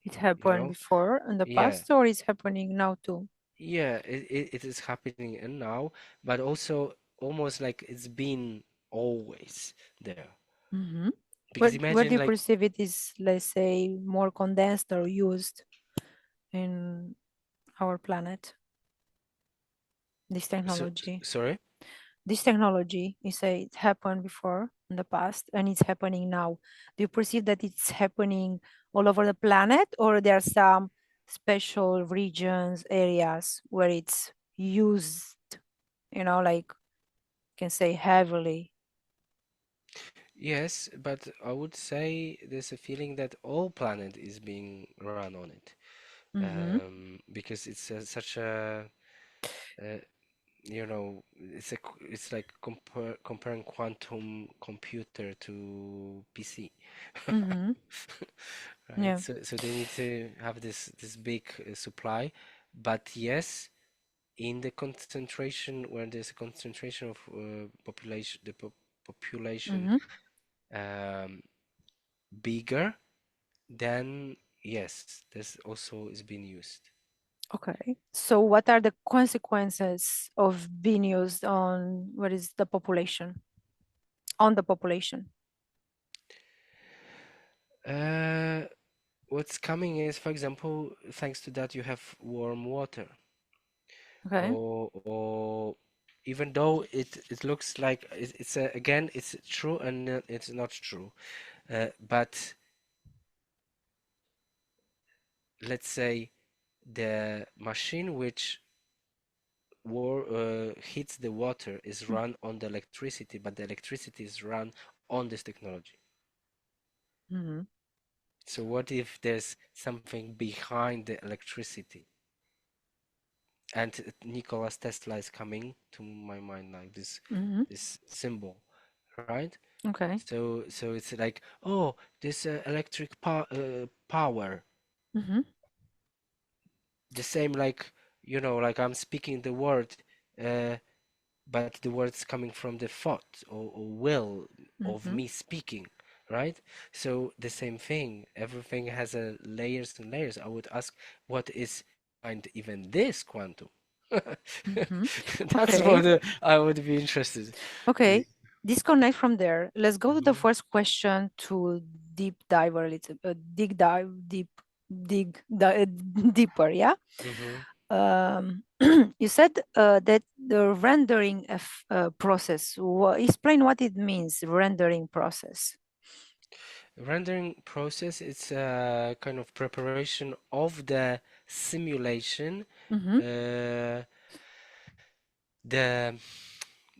It you happened know? before in the Yeah, past, or it's happening now too? yeah, it is happening and now, but also almost like it's been always there. Mm-hmm. Because Where do imagine you like, perceive it is, let's say, more condensed or used in our planet, this technology? sorry? This technology, you say it happened before in the past and it's happening now. Do you perceive that it's happening all over the planet, or there are some special regions, areas where it's used, like you can say heavily? Yes, but I would say there's a feeling that all planet is being run on it. Mm-hmm. Because it's such uh, it's like comparing quantum computer to PC. Mm-hmm. Right? Yeah. So they need to have this big supply, but yes, in the concentration where there's a concentration of population, the population Mm-hmm. um, bigger, then yes, this also is being used. Okay. So what are the consequences of being used on what is the population? On the population. Uh, what's coming is, for example, thanks to that you have warm water, Okay. or even though it looks like it's again it's true and it's not true, but let's say the machine which heats the water is run on the electricity, but the electricity is run on this technology. Mm-hmm. So what if there's something behind the electricity? And Nikola Tesla is coming to my mind like Mm-hmm. this symbol, right? Okay. So it's like, oh, this electric power, Mm-hmm. the same like, like I'm speaking the word, uh, but the word's coming from the thought or will of Mm-hmm. me speaking, right? So the same thing, everything has a layers and layers. I would ask, what is behind even this quantum? Mm-hmm. That's Okay. what I would be interested. Okay. Disconnect from there. Let's go to the Mm-hmm. first question to deep dive a little, dig dive, deeper. Yeah. Mm-hmm. You said that the rendering of process. Explain what it means, rendering process. Rendering process, it's a kind of preparation of the simulation, Mm-hmm. uh, the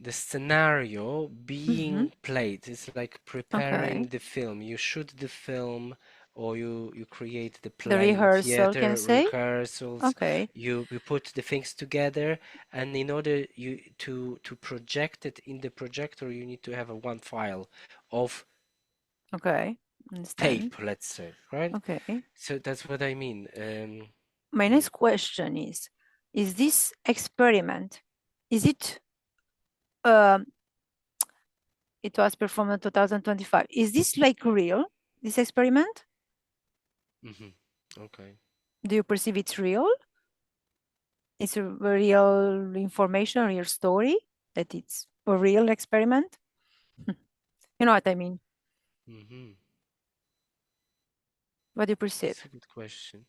the scenario Mm-hmm. being played. It's like preparing Okay. the film. You shoot the film, or you create the The play in rehearsal can theater, say. rehearsals. Okay. You put the things together, and in order you to project it in the projector, you need to have a one file of Okay. Understand. tape, let's say, right? Okay. So that's what I mean. My Mm, next question is this experiment, is it, um, it was performed in 2025. Is this like real, this experiment? mhm. Okay. Do you perceive it's real? It's a real information, a real story, that it's a real experiment? You know what I mean? Mm-hmm. What do you perceive? It's a good question.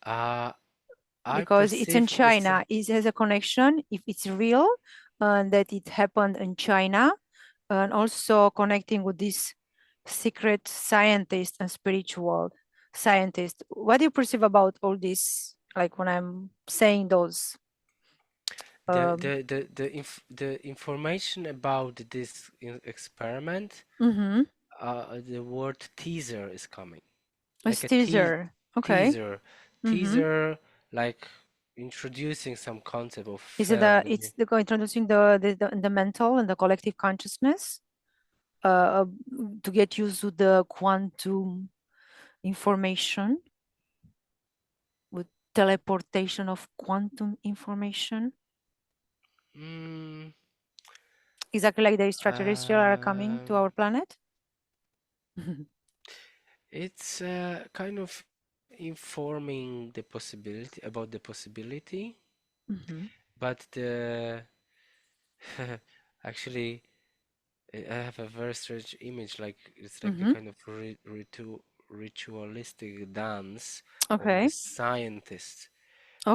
Uh, I Because it's in perceive this. China, it has a connection, if it's real, and that it happened in China, and also connecting with this secret scientist and spiritual scientist. What do you perceive about all this? Like when I'm saying those, The um, the the the inf the information about this experiment, mm-hmm, the word teaser is coming. it's Like a te teaser. Okay. teaser, Mm-hmm. teaser, like introducing some concept of Is it film. it's the introducing the mental and the collective consciousness, uh, to get used to the quantum information, with teleportation of quantum information, Mm, exactly like the extraterrestrial are coming to um, our planet? It's kind of informing the possibility about the possibility, Mm-hmm. but the actually I have a very strange image, like it's like a Mm-hmm. kind of ritualistic dance of the Okay. scientists.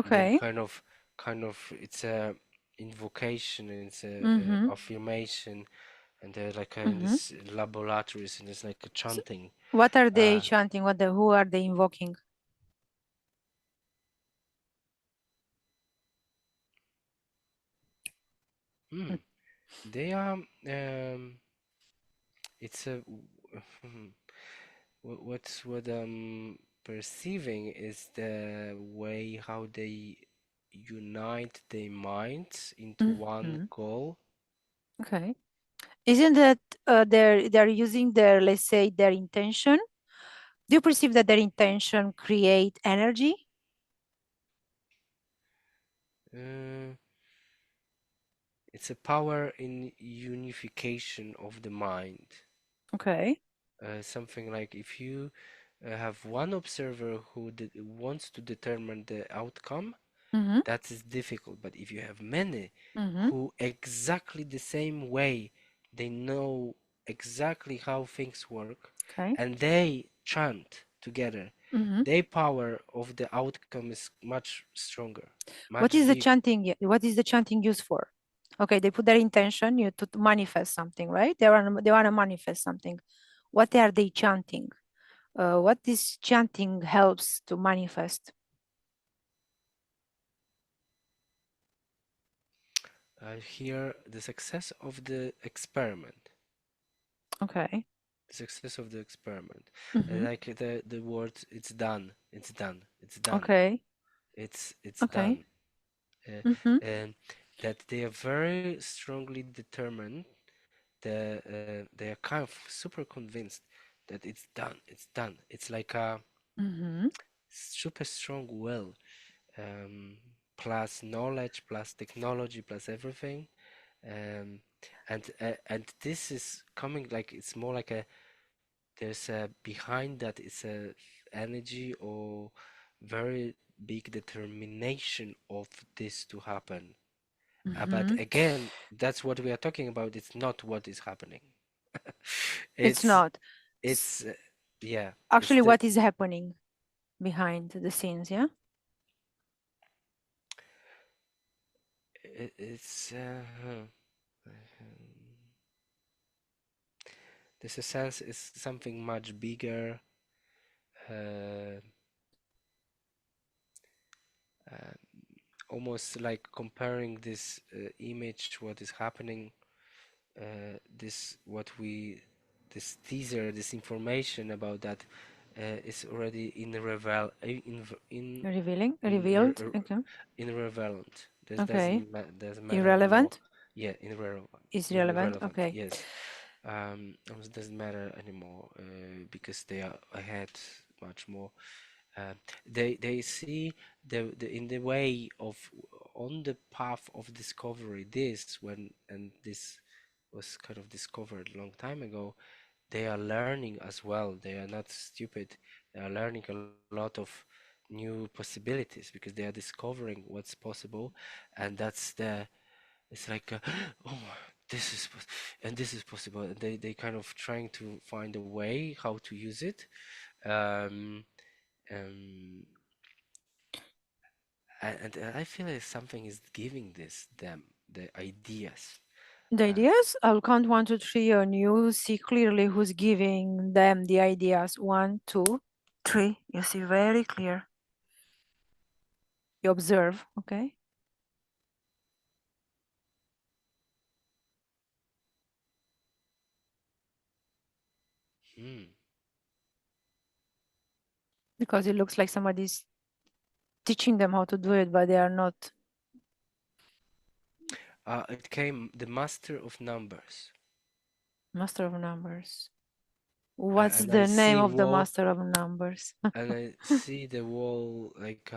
They're Okay. kind of it's a invocation, and it's a, Mm-hmm. affirmation, and they're like in Mm-hmm. this laboratories, and it's like a So chanting. what are they Uh, chanting? Who are they invoking? hmm, they are it's a what I'm perceiving is the way how they unite their minds into one Mm-hmm. goal. Okay. Isn't that they're using their, let's say, their intention? Do you perceive that their intention create energy? Uh, it's a power in unification of the mind. Okay. Something like if you have one observer who wants to determine the outcome, Mm-hmm. that is difficult. But if you have many Mm-hmm. who exactly the same way, they know exactly how things work, Okay. and they chant together, Mm-hmm. their power of the outcome is much stronger, What much is the big. chanting? What is the chanting used for? Okay, they put their intention you to manifest something, right? They want to manifest something. What are they chanting? What this chanting helps to manifest? Here, the success of the experiment. Okay. The success of the experiment. Mm-hmm. Like the word, it's done, it's done, it's done, Okay. it's Okay. done. Uh, Mm-hmm. and that they are very strongly determined. They are kind of super convinced that it's done, it's done. It's like a Mm-hmm. super strong will, um, plus knowledge, plus technology, plus everything. Um, and this is coming like it's more like a there's a behind that it's a energy or very big determination of this to happen. But Mm-hmm. again, that's what we are talking about. It's not what is happening. It's It's not. S- it's yeah. It's Actually, the what is happening behind the scenes? Yeah. it's this sense is something much bigger. Uh, uh, Almost like comparing this image, what is happening, this what we this teaser, this information about that is already in revel Revealing, in re- revealed. Okay. irrelevant. This Okay. doesn't matter anymore. Irrelevant Yeah, irrelevant. is relevant. Irrelevant. Okay. Yes. It doesn't matter anymore because they are ahead much more. Uh, they see the in the way of on the path of discovery. This when and this was kind of discovered a long time ago. They are learning as well. They are not stupid. They are learning a lot of new possibilities because they are discovering what's possible, and that's the it's like oh this is and this is possible. And they kind of trying to find a way how to use it. Um, um, and I feel like something is giving this them the ideas. The Uh, ideas, I'll count one, two, three, and you see clearly who's giving them the ideas. One, two, three. You see very clear. You observe, okay? hmm. Because it looks like somebody's teaching them how to do it, but they are not It came the master of numbers. master of numbers. What's And I the name see of the wall master of numbers? and I see the wall like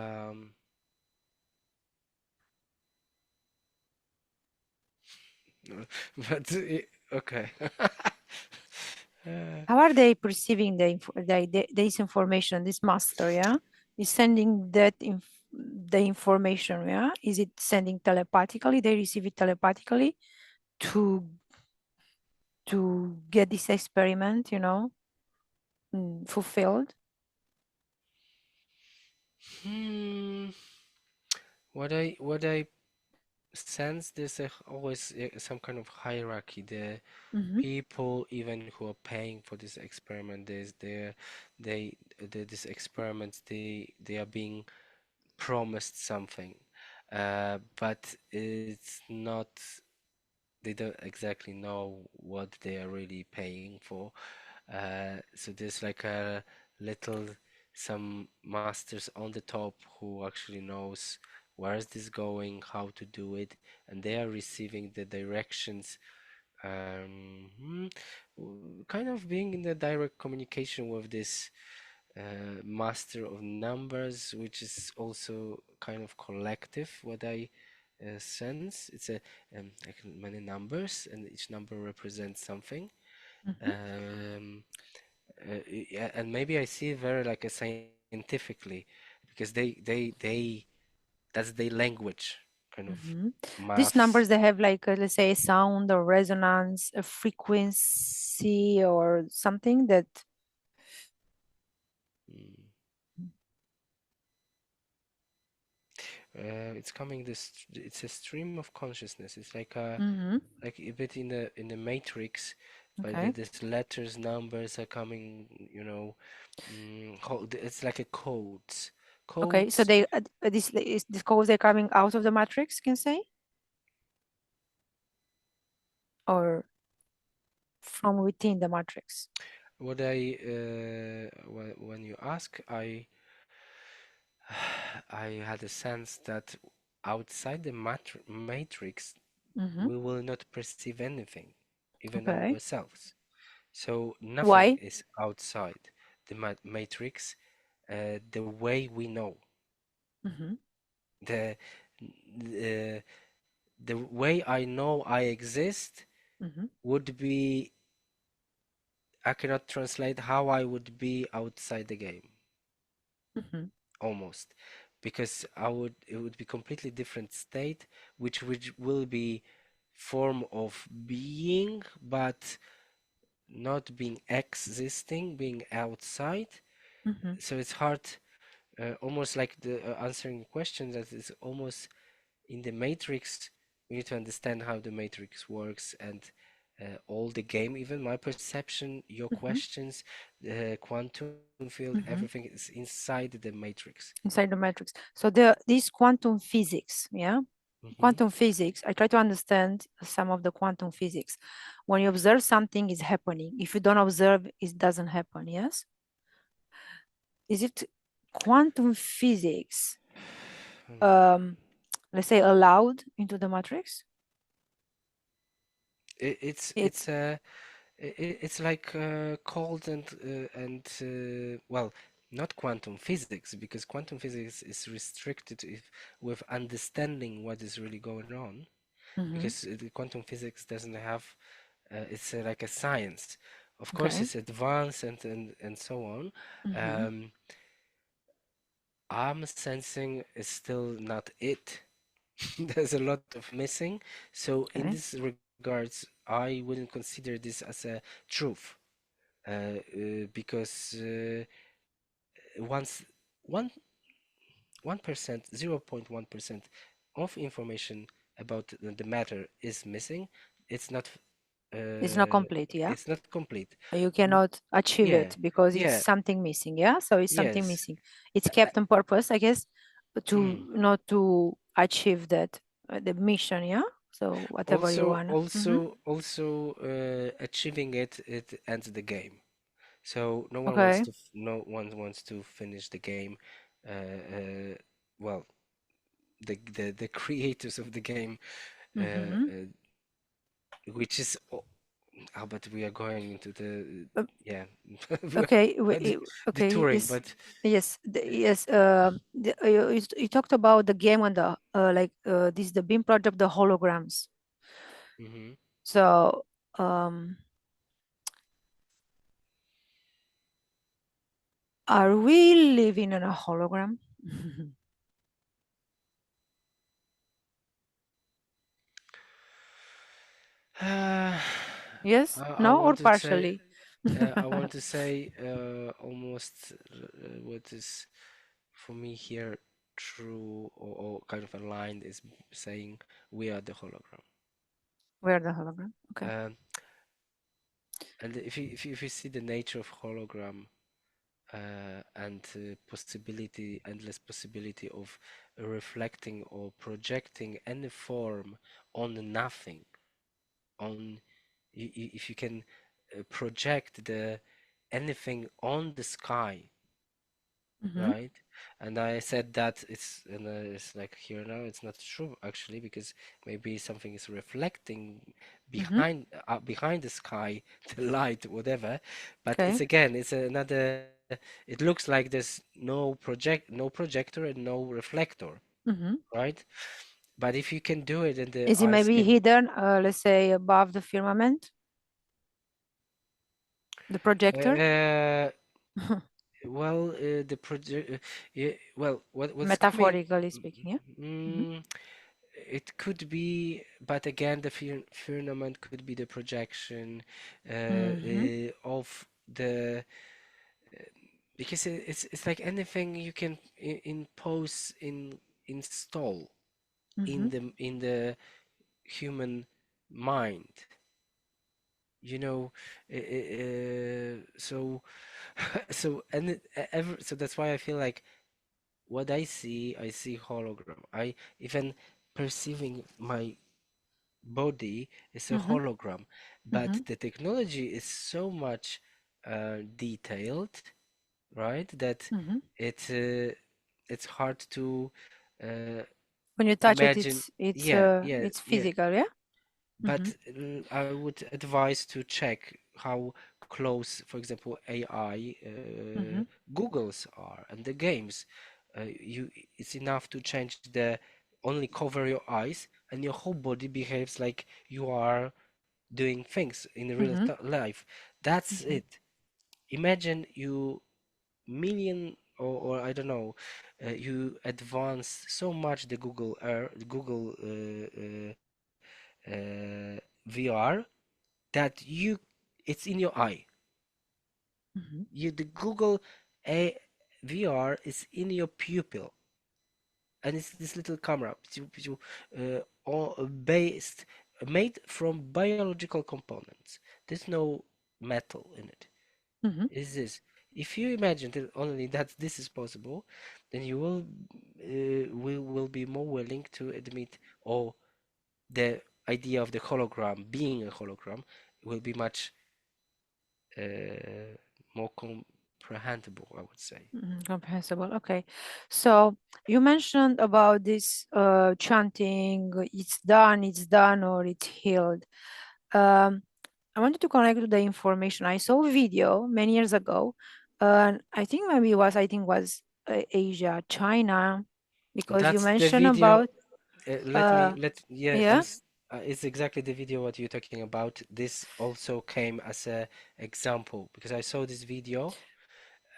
but okay. How are they perceiving this information? This master, yeah, is sending the information, yeah. Is it sending telepathically? They receive it telepathically to get this experiment, fulfilled. Hmm. What I sense, there's always some kind of hierarchy. The Mm-hmm. people even who are paying for this experiment, this experiments, they are being promised something, but it's not. They don't exactly know what they are really paying for. So there's like a little some masters on the top who actually knows where is this going, how to do it, and they are receiving the directions. Kind of being in the direct communication with this master of numbers, which is also kind of collective. What I sense, it's like many numbers, and each number represents something. Mm-hmm. Um, yeah, and maybe I see it very like a scientifically, because that's their language, kind of Mm-hmm. These maths. numbers, they have like let's say a sound or resonance, a frequency or something that. Mm. It's coming this. It's a stream of consciousness. It's Mm-hmm. like a bit in the matrix, but Okay. these letters, numbers are coming. It's like a codes, Okay. So codes. they this codes are coming out of the matrix, can say, or from within the matrix. What I when you ask, I I had a sense that outside the matrix, Mm-hmm. we will not perceive anything, even Okay. ourselves. So nothing Why? is outside the matrix. The way we know, Mm-hmm. the the the way I know I exist Mm-hmm. would be, I cannot translate how I would be outside the game, Mm-hmm. almost, because it would be completely different state, which will be form of being, but not being existing, being outside. Mm-hmm. So it's hard, almost like the answering question, that is almost in the matrix. We need to understand how the matrix works, and all the game, even my perception, your Mm-hmm. questions, the quantum field, everything Mm-hmm. is inside the matrix. Inside the matrix. So this quantum physics, yeah, Hmm. quantum physics. I try to understand some of the quantum physics. When you observe something is happening. If you don't observe, it doesn't happen. Yes. Is it quantum physics? Um, let's say allowed into the matrix. It, it's It's. it's uh, it's like cold and well, not quantum physics, because quantum physics is restricted with understanding what is really going on, Mm-hmm. because the quantum physics doesn't have it's like a science. Of course, Okay. it's advanced and so on. Mm-hmm. Um, I'm sensing it's still not it. There's a lot of missing. So in Okay. this regards, I wouldn't consider this as a truth, because once one 1%, 0.1% of information about the matter is missing, it's not It's not uh, complete. Yeah. it's not complete. You W- cannot achieve Yeah, it because it's yeah, something missing. Yeah. So it's something yes. missing. It's kept on purpose, I guess, Mm. to not to achieve that the mission. Yeah. So whatever you Also, want. Mm-hmm. also, also, achieving it ends the game. So Okay. no one wants to finish the game. Uh, well, the creators of the game, uh, Mm-hmm. uh, which is but we are going into the Uh, yeah okay. Okay. detouring, Yes. but Yes. Yes. You talked about the game and the like this the BIM project, the holograms. hmm So um Are we living in a hologram? Uh, Yes? I No? Or want to say, partially? I want to say, almost what is for me here true or kind of aligned is saying we are the hologram. We're the hologram. Okay. Um, and if you see the nature of hologram and endless possibility of reflecting or projecting any form on nothing, on if you can project the anything on the sky, Mm-hmm. right? And I said that it's like here now it's not true actually because maybe something is reflecting Mm-hmm. behind the sky, the light, whatever. But Okay. it's again, it's another. It looks like there's no projector and no reflector, Mm-hmm. right? But if you can do it and the Is it eyes maybe can, hidden, let's say, above the firmament, the projector? uh, well, the project, yeah, well, what's coming. Metaphorically speaking, yeah? Mm-hmm. Mm, it could be, but again, the firmament could be the projection Mm-hmm. of the because it's like anything you can impose install Mm-hmm. in the human mind. You know, so so that's why I feel like what I see hologram. I even perceiving my body is a Mm-hmm. hologram, Mm-hmm. but the technology is so much detailed, right? That Mm-hmm. it it's hard to uh, When you touch it, imagine. it's Yeah, it's yeah. physical, yeah? Mm-hmm. But I would advise to check how close, for example, AI Mm-hmm. Googles are and the games. It's enough to change the only cover your eyes and your whole body behaves like you are doing things in real Mm-hmm. life. That's Mm-hmm. it. Imagine you million or I don't know, you advance so much the Google VR that it's in your eye. Mm-hmm. The Google A VR is in your pupil, and it's this little camera, all based made from biological components. There's no metal in it. Mm-hmm. Is this? If you imagine that only that this is possible, then you will be more willing to admit, or the idea of the hologram being a hologram will be much more comprehensible, I would say. Comprehensible. Okay. So you mentioned about this chanting, it's done, or it's healed. Um, I wanted to connect to the information. I saw a video many years ago, and I think maybe was Asia, China, because you That's the mentioned video. about Let me uh let yeah. yeah It's exactly the video what you're talking about. This also came as a example because I saw this video.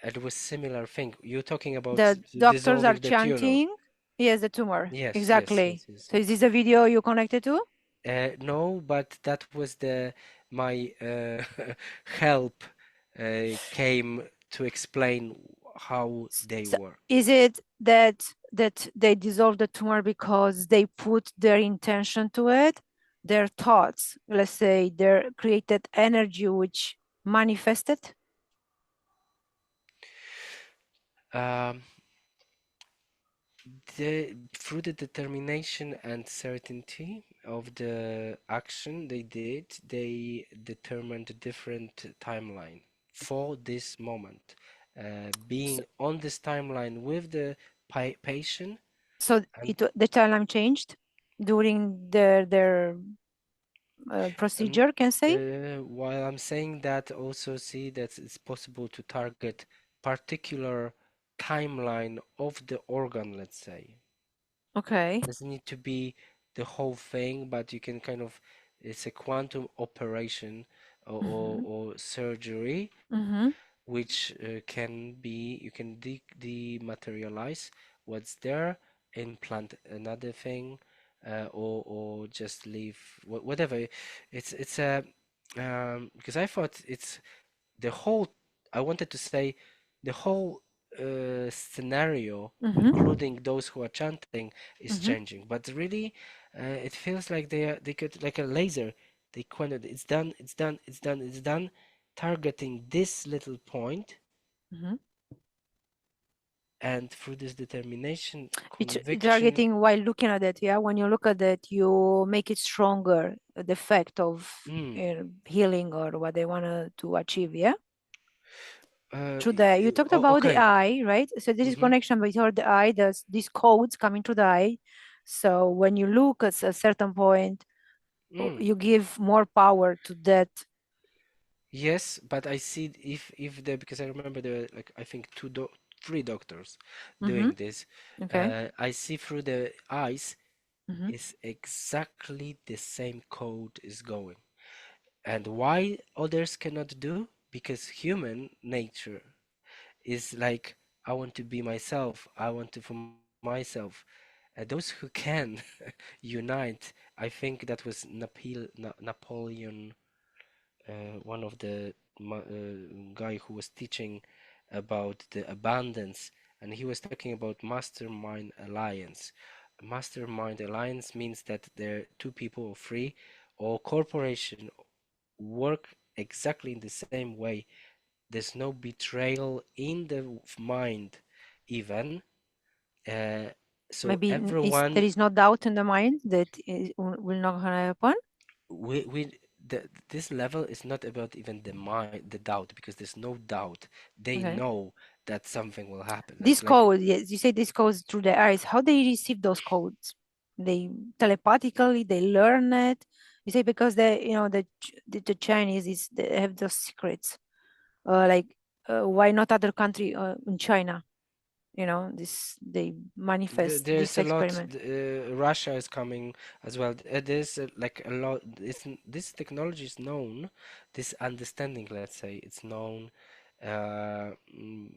It was similar thing. You're talking about the doctors are dissolving the tumor. chanting. Yes, the tumor. Yes, yes, Exactly. yes, yes, So is yes. this a video you connected to? No, but that was the my help came to explain how they So work. is it that they dissolve the tumor because they put their intention to it, their thoughts, let's say, their created energy which manifested? Um, through the determination and certainty of the action they did, they determined a different timeline for this moment. So, Being on this timeline with the patient, so and the timeline changed during their and procedure, can say? while I'm saying that, also see that it's possible to target particular timeline of the organ, let's say. Okay. Doesn't need to be the whole thing, but you can kind of, it's a quantum operation or Mm-hmm. surgery Mm-hmm. which can be you can dematerialize what's there, implant another thing, or just leave whatever. It's a because I thought it's the whole. I wanted to say the whole scenario, Mm-hmm. including those who are chanting, is Mm-hmm. changing. But really, it feels like they could like a laser. They kind of it's done, it's done, it's done, it's done, targeting this little point, Mm-hmm. and through this determination, It's conviction. targeting while looking at it. Yeah, when you look at it, you make it stronger. The effect of Mm, healing or what they want to achieve. Yeah. Through y- the, you talked oh, about the okay. eye, right? So this is Mm-hmm. connection between the eye. There's these codes coming to the eye. So when you look at a certain point, Mm. you give more power to that. Yes, but I see if the because I remember there were like I think three doctors Mm-hmm. doing this. Okay. I see through the eyes Mm-hmm. is exactly the same code is going. And why others cannot do? Because human nature is like I want to be myself. I want to for myself. Those who can unite, I think that was Napoleon, one of the guy who was teaching about the abundance, and he was talking about mastermind alliance. Mastermind alliance means that there two people or three or corporation work exactly in the same way. There's no betrayal in the mind, even. Uh, so Maybe is there everyone is no doubt in the mind that it will not gonna happen. we this level is not about even the mind, the doubt, because there's no doubt. They Okay. know that something will happen. This Like code, yes, you say this goes through the eyes. How they receive those codes? They telepathically, they learn it. You say because the Chinese is they have those secrets. Like why not other country in China? This they manifest there's this a lot. experiment. Russia is coming as well. There's like a lot. This technology is known. This understanding, let's say, it's known uh, mm,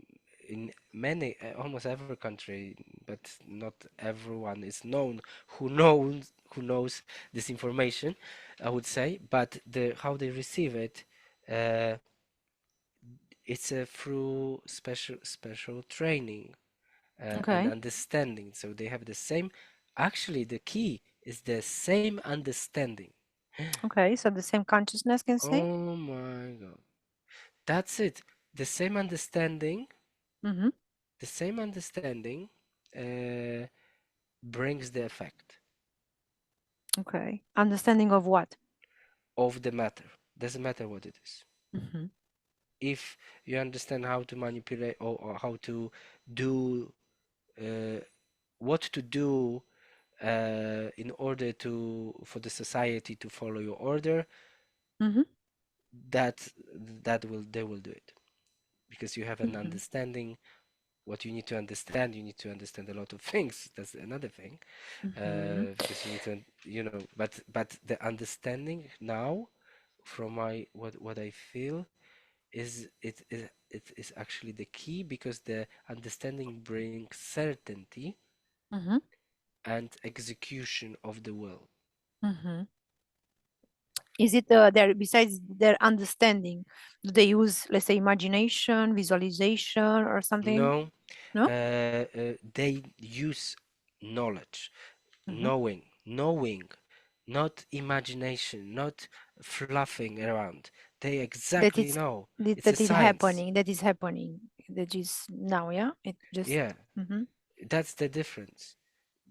in many, almost every country, but not everyone is known who knows this information, I would say. But the how they receive it, uh, it's through special training and Okay. understanding. So they have the same. Actually, the key is the same understanding. Okay. So the same consciousness can say. Oh my God. That's it. The same understanding, Mm-hmm. the same understanding uh, brings the effect Okay. Understanding of what? of the matter. Doesn't matter what it is. Mm-hmm. If you understand how to manipulate or how to do uh, what to do in order to for the society to follow your order, Mm-hmm. that that will they will do it because you have an Mm-hmm. understanding what you need to understand. You need to understand a lot of things. That's another thing, Mm-hmm. because you need to, but the understanding now, from my what I feel, it is actually the key because the understanding brings certainty Mm-hmm. and execution of the will. Mm-hmm. Is it there besides their understanding? Do they use, let's say, imagination, visualization, or something? No, No? they use knowledge, Mm-hmm. knowing, not imagination, not fluffing around. They That exactly it's know. that, It's a that it science. happening. That is happening. That is now. Yeah. It just. Yeah, Mm-hmm. that's the difference.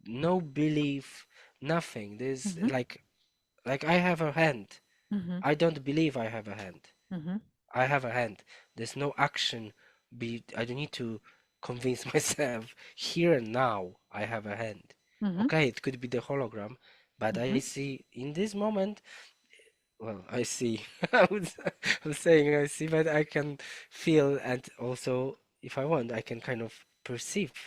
No belief, nothing. There's Mm-hmm. like I have a hand. Mm-hmm. I don't believe I have a hand. Mm-hmm. I have a hand. There's no action. I don't need to convince myself here and now I have a hand. Mm-hmm. Okay, it could be the hologram, but I Mm-hmm. see in this moment. Well, I see. I'm saying I see, but I can feel, and also, if I want, I can kind of perceive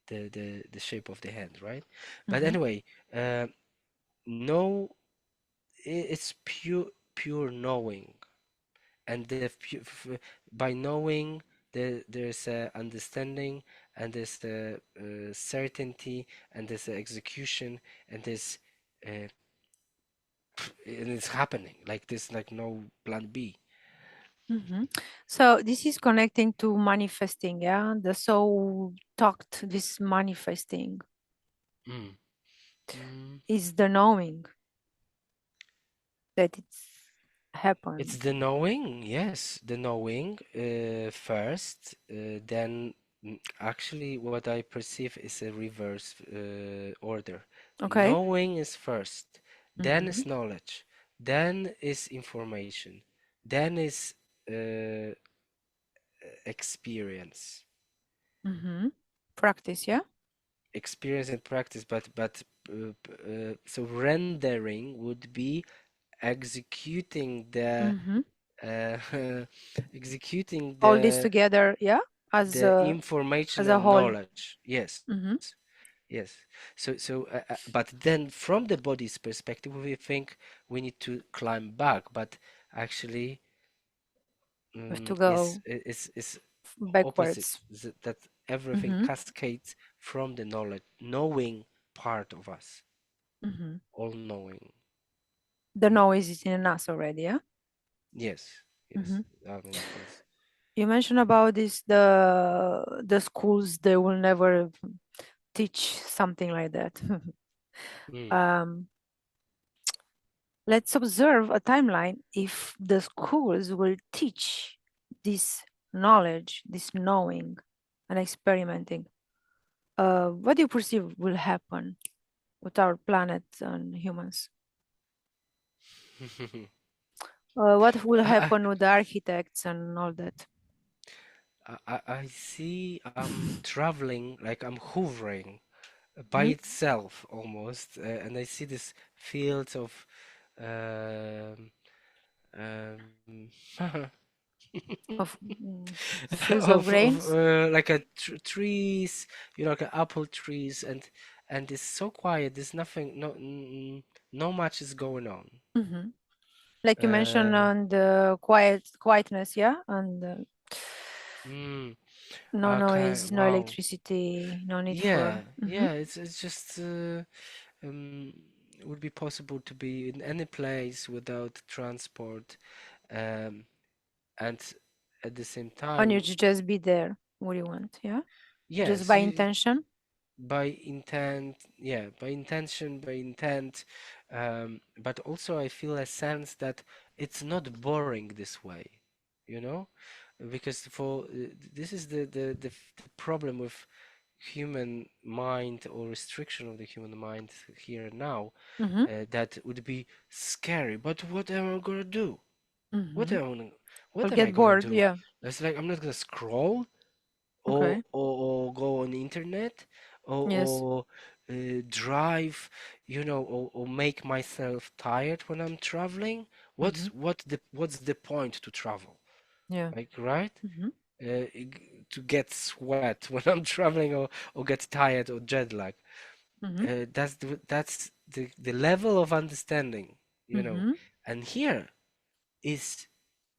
the shape of the hand, right? But Mm-hmm. anyway, uh, no, it's pure knowing. and by knowing there's a understanding, and there's a certainty, and there's a execution, and there's uh, and it's happening like this, like no plan B. Mhm. So this is connecting to manifesting, yeah? The soul talked this manifesting Mm. Mm. is the knowing that it's It's happened. the knowing, yes, the knowing first, then actually what I perceive is a reverse order. Okay. Knowing is first, then Mm-hmm. is knowledge, then is information, then is uh, experience. Mm-hmm. Practice, yeah? Experience and practice, but so rendering would be executing Mm-hmm. uh, executing All this together, yeah? As the a information as a and whole. knowledge. Yes, Mm-hmm. yes. But then from the body's perspective, we think we need to climb back, but actually, We have to is go opposite. backwards. That everything Mm-hmm. cascades from the knowledge, knowing part of us, Mm-hmm. all knowing. The noise is in us already, yeah? Yes, Mm-hmm. yes. I mean, this. You mentioned about this the schools they will never teach something like that. Mm. um, let's observe a timeline if the schools will teach this knowledge, this knowing and experimenting. What do you perceive will happen with our planet and humans? What will I, happen with the architects and all that? I see I'm traveling, like I'm hovering by Mhm. itself almost, and I see this fields of um, um, Of fields of grains? like a trees, like apple trees, and it's so quiet. There's nothing, no much is going on. Hmm. Like you mentioned Uh, on the quietness, yeah, and mm, no okay, noise, no wow. electricity, no need Yeah, for. yeah, it's just um, it would be possible to be in any place without transport, um, and at the same And you time, just be there what you want, yeah, just yes, by you intention. by intent, yeah, by intention, by intent, but also I feel a sense that it's not boring this way, you know, because this is the problem with human mind or restriction of the human mind here and now, Mm-hmm. that would be scary. But what am I gonna do? What Mm-hmm. am I, Or what am I get gonna bored, do? yeah. It's like I'm not gonna scroll Okay. or go on the internet Yes. or drive, or make myself tired when I'm traveling. Mm-hmm. What's the point to travel? Yeah. Like, right? Mm-hmm. To get sweat when I'm traveling or get tired or jet lag. Mm-hmm. That's the level of understanding, you know. Mm-hmm. And here is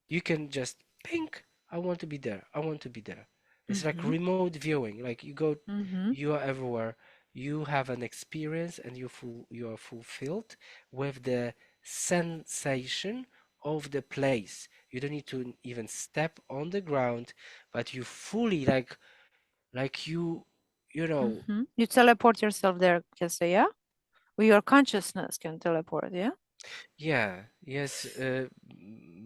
you can just pink. I want to be there. I want to be there. It's like Mm-hmm. remote viewing. Like Mm-hmm. you are everywhere. You have an experience and you are fulfilled with the sensation of the place. You don't need to even step on the ground, but you fully like you know Mm-hmm. You teleport yourself there, just say, yeah? With your consciousness can teleport, yeah? yeah, yes,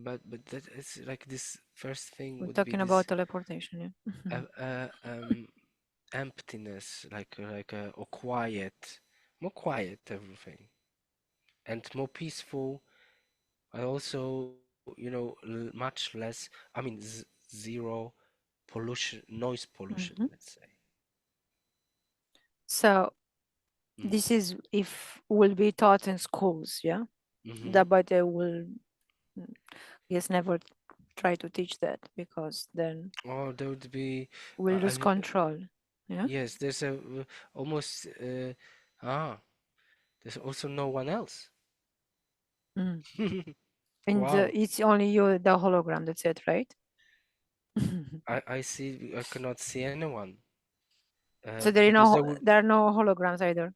but that is like this first thing We're would be talking this about teleportation, yeah. uh, uh, um emptiness, or quiet, more quiet everything, and more peaceful. I also, much less. I mean, zero pollution, noise pollution. Mm-hmm. Let's say. So Mm. this is if will be taught in schools, yeah? Mm-hmm. That but they will mm, yes never try to teach that because then Oh, there would be. we'll lose I control. Yeah. Yes, there's a almost. Ah, there's also no one else. Mm. And Wow. it's only you, the hologram, that's it, right? I see. I cannot see anyone. So Because there would. there are no holograms either.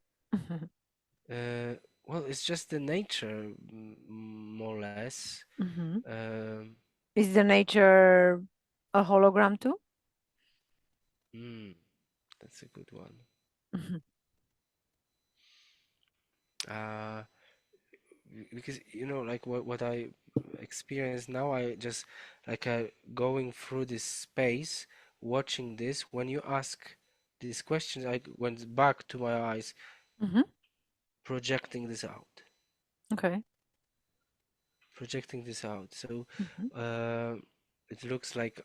Well, it's just the nature, more or less. Mhm. Um, Is the nature a hologram too? mm, that's a good one. Mhm. Uh, because like what I experience now, I just like going through this space, watching this. When you ask these questions, I went back to my eyes, Mhm. projecting this out, Okay. projecting this out. So Mhm. uh, it looks like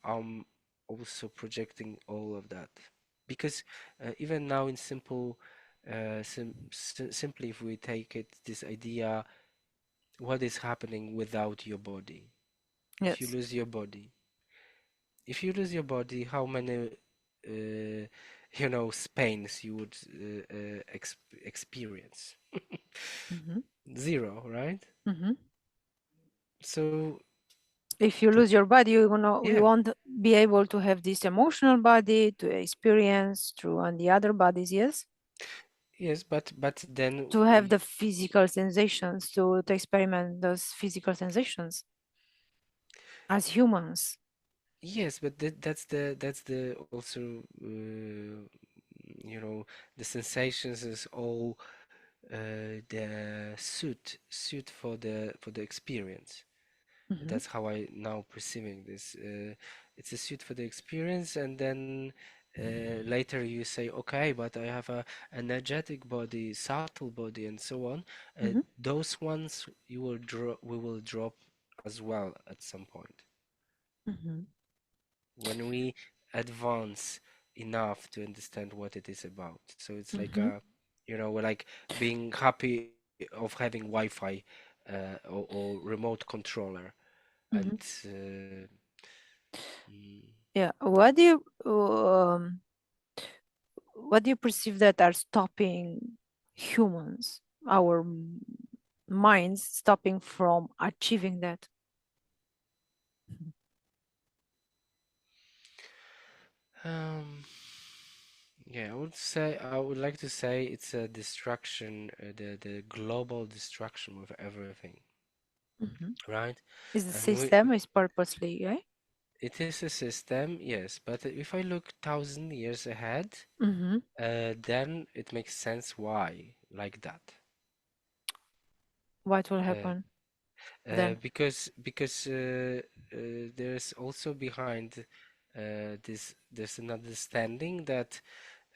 I'm also projecting all of that. Because even now in simple, simply if we take it, this idea, what is happening without your body? If you Yes. lose your body, if you lose your body, how many, pains you would experience? Mhm. Zero, right? Mhm. So, If you the, lose your body, you yeah, won't be able to have this emotional body to experience through on the other bodies, yes? yes, but then To have the physical sensations, to experiment those physical sensations as humans. yes, but that's the also the sensations is all the suit for the experience. Mhm. That's how I now perceiving this. It's a suit for the experience, and then later you say, okay, but I have a energetic body, subtle body, and so on. Mhm. Those ones we will drop as well at some point Mhm. when we advance enough to understand what it is about. So it's like Mhm. we're like being happy of having Wi-Fi or remote controller, and Mhm. mm, Yeah. What do you perceive that are stopping humans, our minds stopping from achieving that? um, yeah, I would like to say it's a distraction, the global distraction with everything, Mhm. right? Is the And system is purposely, right? it is a system, yes, but if I look 1,000 years ahead, Mm-hmm. then it makes sense why like that. What will Uh, happen then? because there's also behind there's an understanding that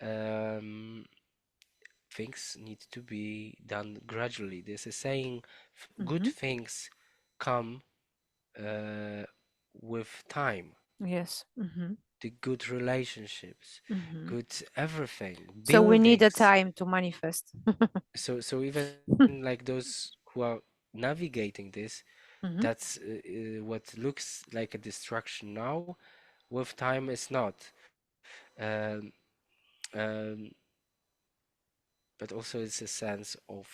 um, things need to be done gradually. There's a saying, good Mm-hmm. things come uh, with time. Yes. Mm-hmm. The good relationships, Mm-hmm. good everything, So we need a buildings. time to manifest. So even like those who are navigating this, Mm-hmm. that's what looks like a distraction now, with time is not. Um, um, but also it's a sense of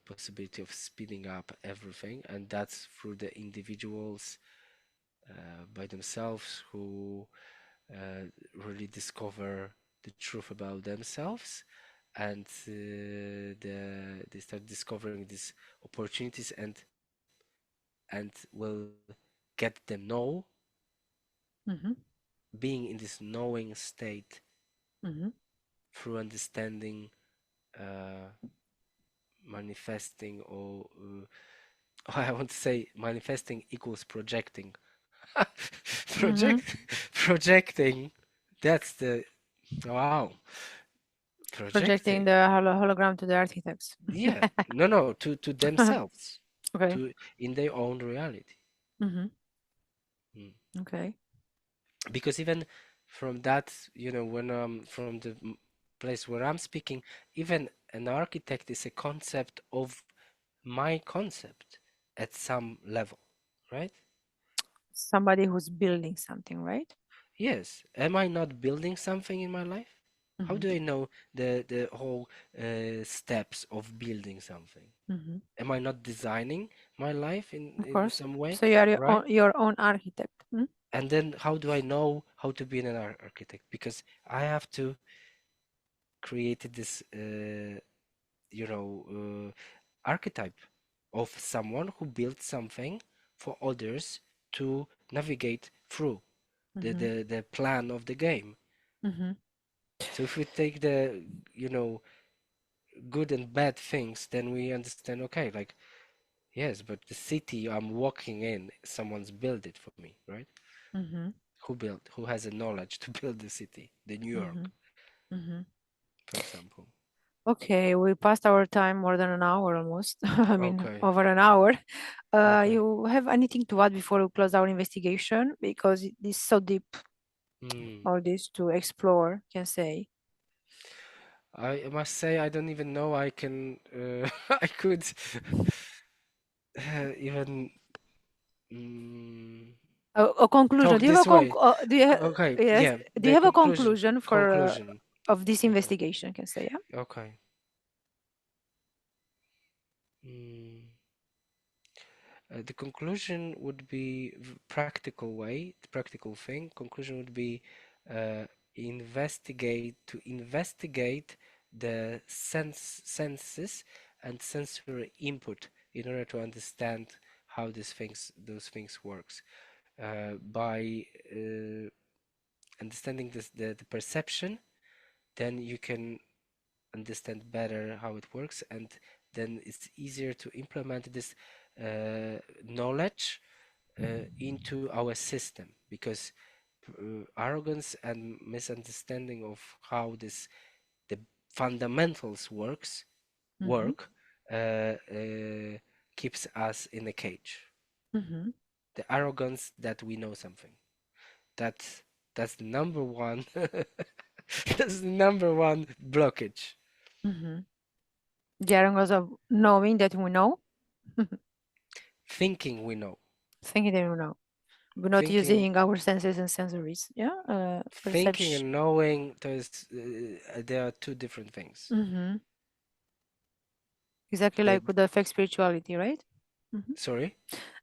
possibility of speeding up everything, and that's through the individuals by themselves who really discover the truth about themselves, and they start discovering these opportunities and will get them know, Mm-hmm. being in this knowing state Mm-hmm. through understanding, uh, manifesting, or I want to say manifesting equals projecting. Mm-hmm. Projecting. That's the wow. Projecting Projecting. the hologram to the architects. Yeah. No, to themselves, Okay. to in their own reality. Mm-hmm. Mm. Okay. Because even from that, when from the place where I'm speaking, even an architect is a concept of my concept at some level, right? Somebody who's building something, right? Yes. Am I not building something in my life? How Mm-hmm. do I know the whole steps of building something? Am I not designing my life Of in course. some way, So you are right? your own architect. And then how do I know how to be an architect? Because I have to create this, archetype of someone who built something for others to navigate through the plan of the game. So if we take the, good and bad things, then we understand, okay, like, yes, but the city I'm walking in, someone's built it for me, right? Who has the knowledge to build the city, the New York, for example. Okay, we passed our time more than an hour almost. I mean, Okay, over an hour. okay. You have anything to add before we close our investigation? Because it is so deep, Hmm. all this to explore, can say. I must say I don't even know I can I could even mm, A conclusion. talk Do you have this way. Okay, yes? yeah, Do you the have a conclusion for conclusion. of this Okay, investigation? Can say, yeah. okay. Mm. The conclusion would be practical way, the practical thing. Conclusion would be uh, investigate the senses and sensory input in order to understand how those things works. By understanding the perception, then you can understand better how it works, and then it's easier to implement this knowledge into our system, because arrogance and misunderstanding of how the fundamentals work keeps us in a cage. The arrogance that we know something. That's that's the number one that's the number one blockage. The arrogance of knowing that we know, Thinking we know. thinking that we know, but not Thinking using our senses and sensories. Yeah, thinking perception. and knowing, there are two different things. Exactly The like would affect spirituality, right? sorry?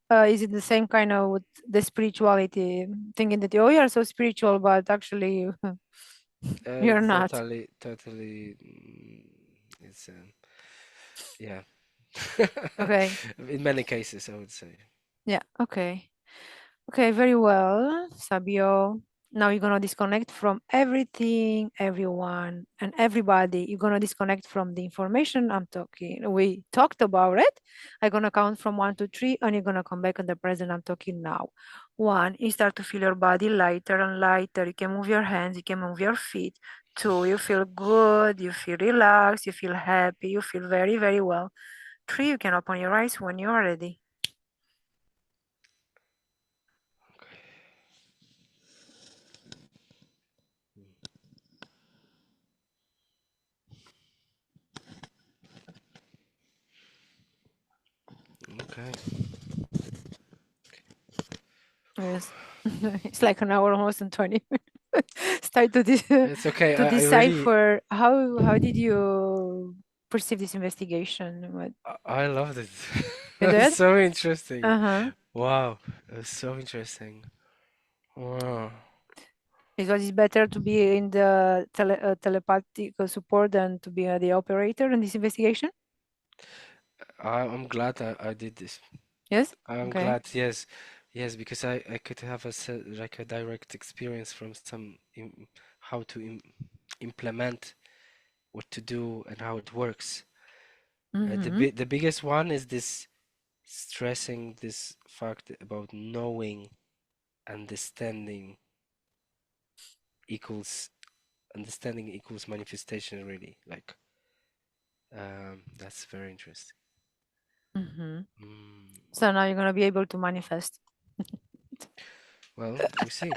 Is it the same kind of with the spirituality, thinking that oh, you are so spiritual, but actually you're not? Totally. It's yeah. Okay. In many cases, I would say. Yeah. Okay. Okay, very well, Sabio. Now you're gonna disconnect from everything, everyone, and everybody. You're gonna disconnect from the information I'm talking. We talked about it. I'm gonna count from 1 to 3, and you're gonna come back in the present I'm talking now. 1, you start to feel your body lighter and lighter. You can move your hands, you can move your feet. 2, you feel good, you feel relaxed, you feel happy, you feel very, very well. 3, you can open your eyes when you are ready. Okay. Yes. It's like an hour almost and 20 minutes. Start to It's okay. to I really decipher how did you perceive this investigation? What I loved it. you It's did? so interesting. Uh-huh. Wow, it's so interesting. Wow. It was better to be in the telepathic support than to be the operator in this investigation? I'm glad I did this. Yes? I'm Okay. glad, yes, yes, because I could have like a direct experience from how to implement what to do and how it works. Mm-hmm. The biggest one is this stressing this fact about knowing, understanding equals manifestation, really. Like, that's very interesting. Mm-hmm. Mm. So now you're gonna be able to manifest Well, we see.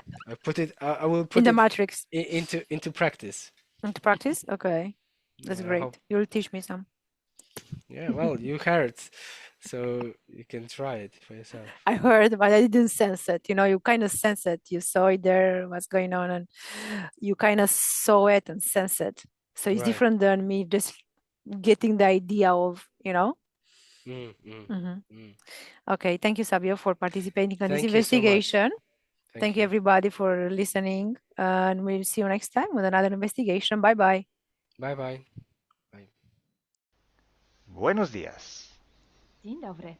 I will in put the it matrix. into practice. Into practice? Okay. That's I hope. great. You'll teach me some. Yeah, well, you heard, so you can try it for yourself. I heard, but I didn't sense it. You know, you kind of sense it. You saw it there, what's going on, and you kind of saw it and sense it. So it's Right. different than me just getting the idea of, you know. Mm, mm, Mhm. mm. Okay, thank you, Sabio, for participating in this Thank you so much. investigation. Thank Thank you, you. everybody, for listening. And we'll see you next time with another investigation. Bye-bye. Bye bye. Bye. Buenos días. Dzień dobry.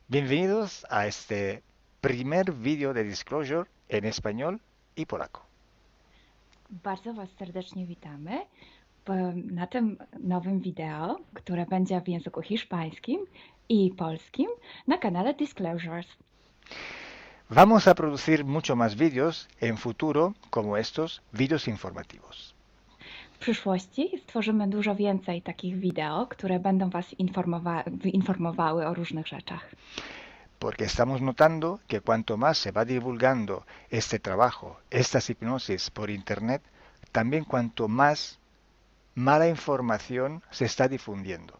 Bienvenidos a este primer vídeo de Disclosure en español y polaco. Bardzo Was serdecznie witamy na tym nowym wideo, które będzie w języku hiszpańskim i polskim na kanale Disclosures. Vamos a producir mucho más vídeos en futuro como estos vídeos informativos. W przyszłości stworzymy dużo więcej takich wideo, które będą Was informowały o różnych rzeczach. Porque estamos notando que cuanto más se va divulgando este trabajo, estas hipnosis por internet, también cuanto más mala información se está difundiendo.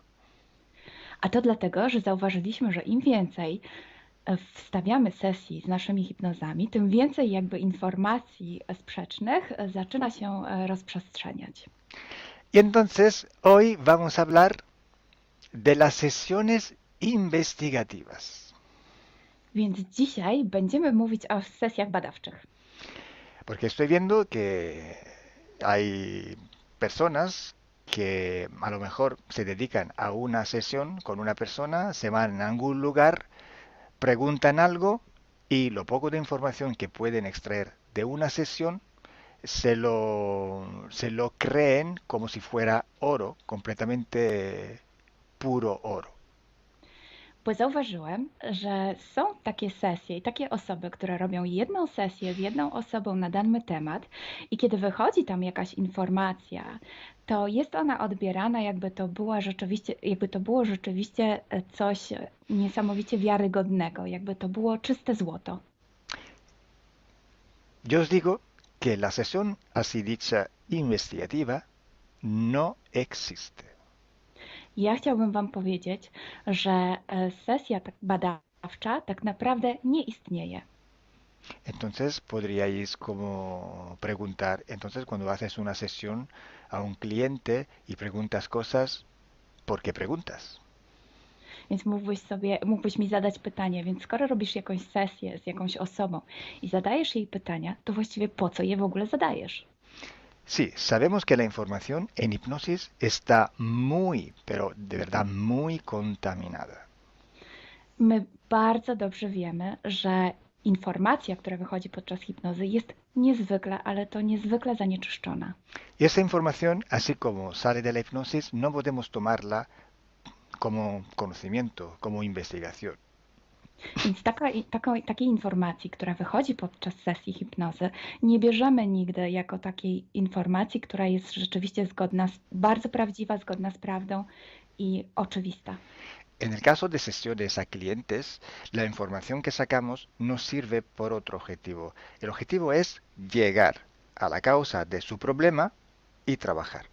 A to dlatego, że zauważyliśmy, że im więcej wstawiamy sesji z naszymi hipnozami, tym więcej jakby informacji sprzecznych zaczyna się rozprzestrzeniać. Y entonces hoy vamos a hablar de las sesiones investigativas. Więc dzisiaj będziemy mówić o sesjach badawczych. Porque estoy viendo que hay personas que a lo mejor se dedican a una sesión con una persona, se van a algún lugar, preguntan algo y lo poco de información que pueden extraer de una sesión se lo creen como si fuera oro, completamente puro oro. Bo zauważyłem, że są takie sesje i takie osoby, które robią jedną sesję z jedną osobą na dany temat i kiedy wychodzi tam jakaś informacja, to jest ona odbierana jakby to było rzeczywiście coś niesamowicie wiarygodnego, jakby to było czyste złoto. Yo os digo que la sesión así dicha investigativa no existe. Ja chciałbym Wam powiedzieć, że sesja badawcza tak naprawdę nie istnieje. Entonces podríais como preguntar, entonces cuando haces una sesión a un cliente y preguntas cosas, ¿por qué preguntas? Więc mógłbyś mi zadać pytanie, więc skoro robisz jakąś sesję z jakąś osobą i zadajesz jej pytania, to właściwie po co je w ogóle zadajesz? Sí, sabemos que la información en hipnosis está muy, pero de verdad muy contaminada. My bardzo dobrze wiemy, że informacja, która wychodzi podczas hipnozy jest niezwykle, ale to niezwykle zanieczyszczona. Y esa información, así como sale de la hipnosis, no podemos tomarla como conocimiento, como investigación. Więc takiej informacji, która wychodzi podczas sesji hipnozy, nie bierzemy nigdy jako takiej informacji, która jest rzeczywiście bardzo prawdziwa, zgodna z prawdą i oczywista. En el caso de sesiones a clientes, la información que sacamos nos sirve por otro objetivo. El objetivo es llegar a la causa de su problema y trabajar.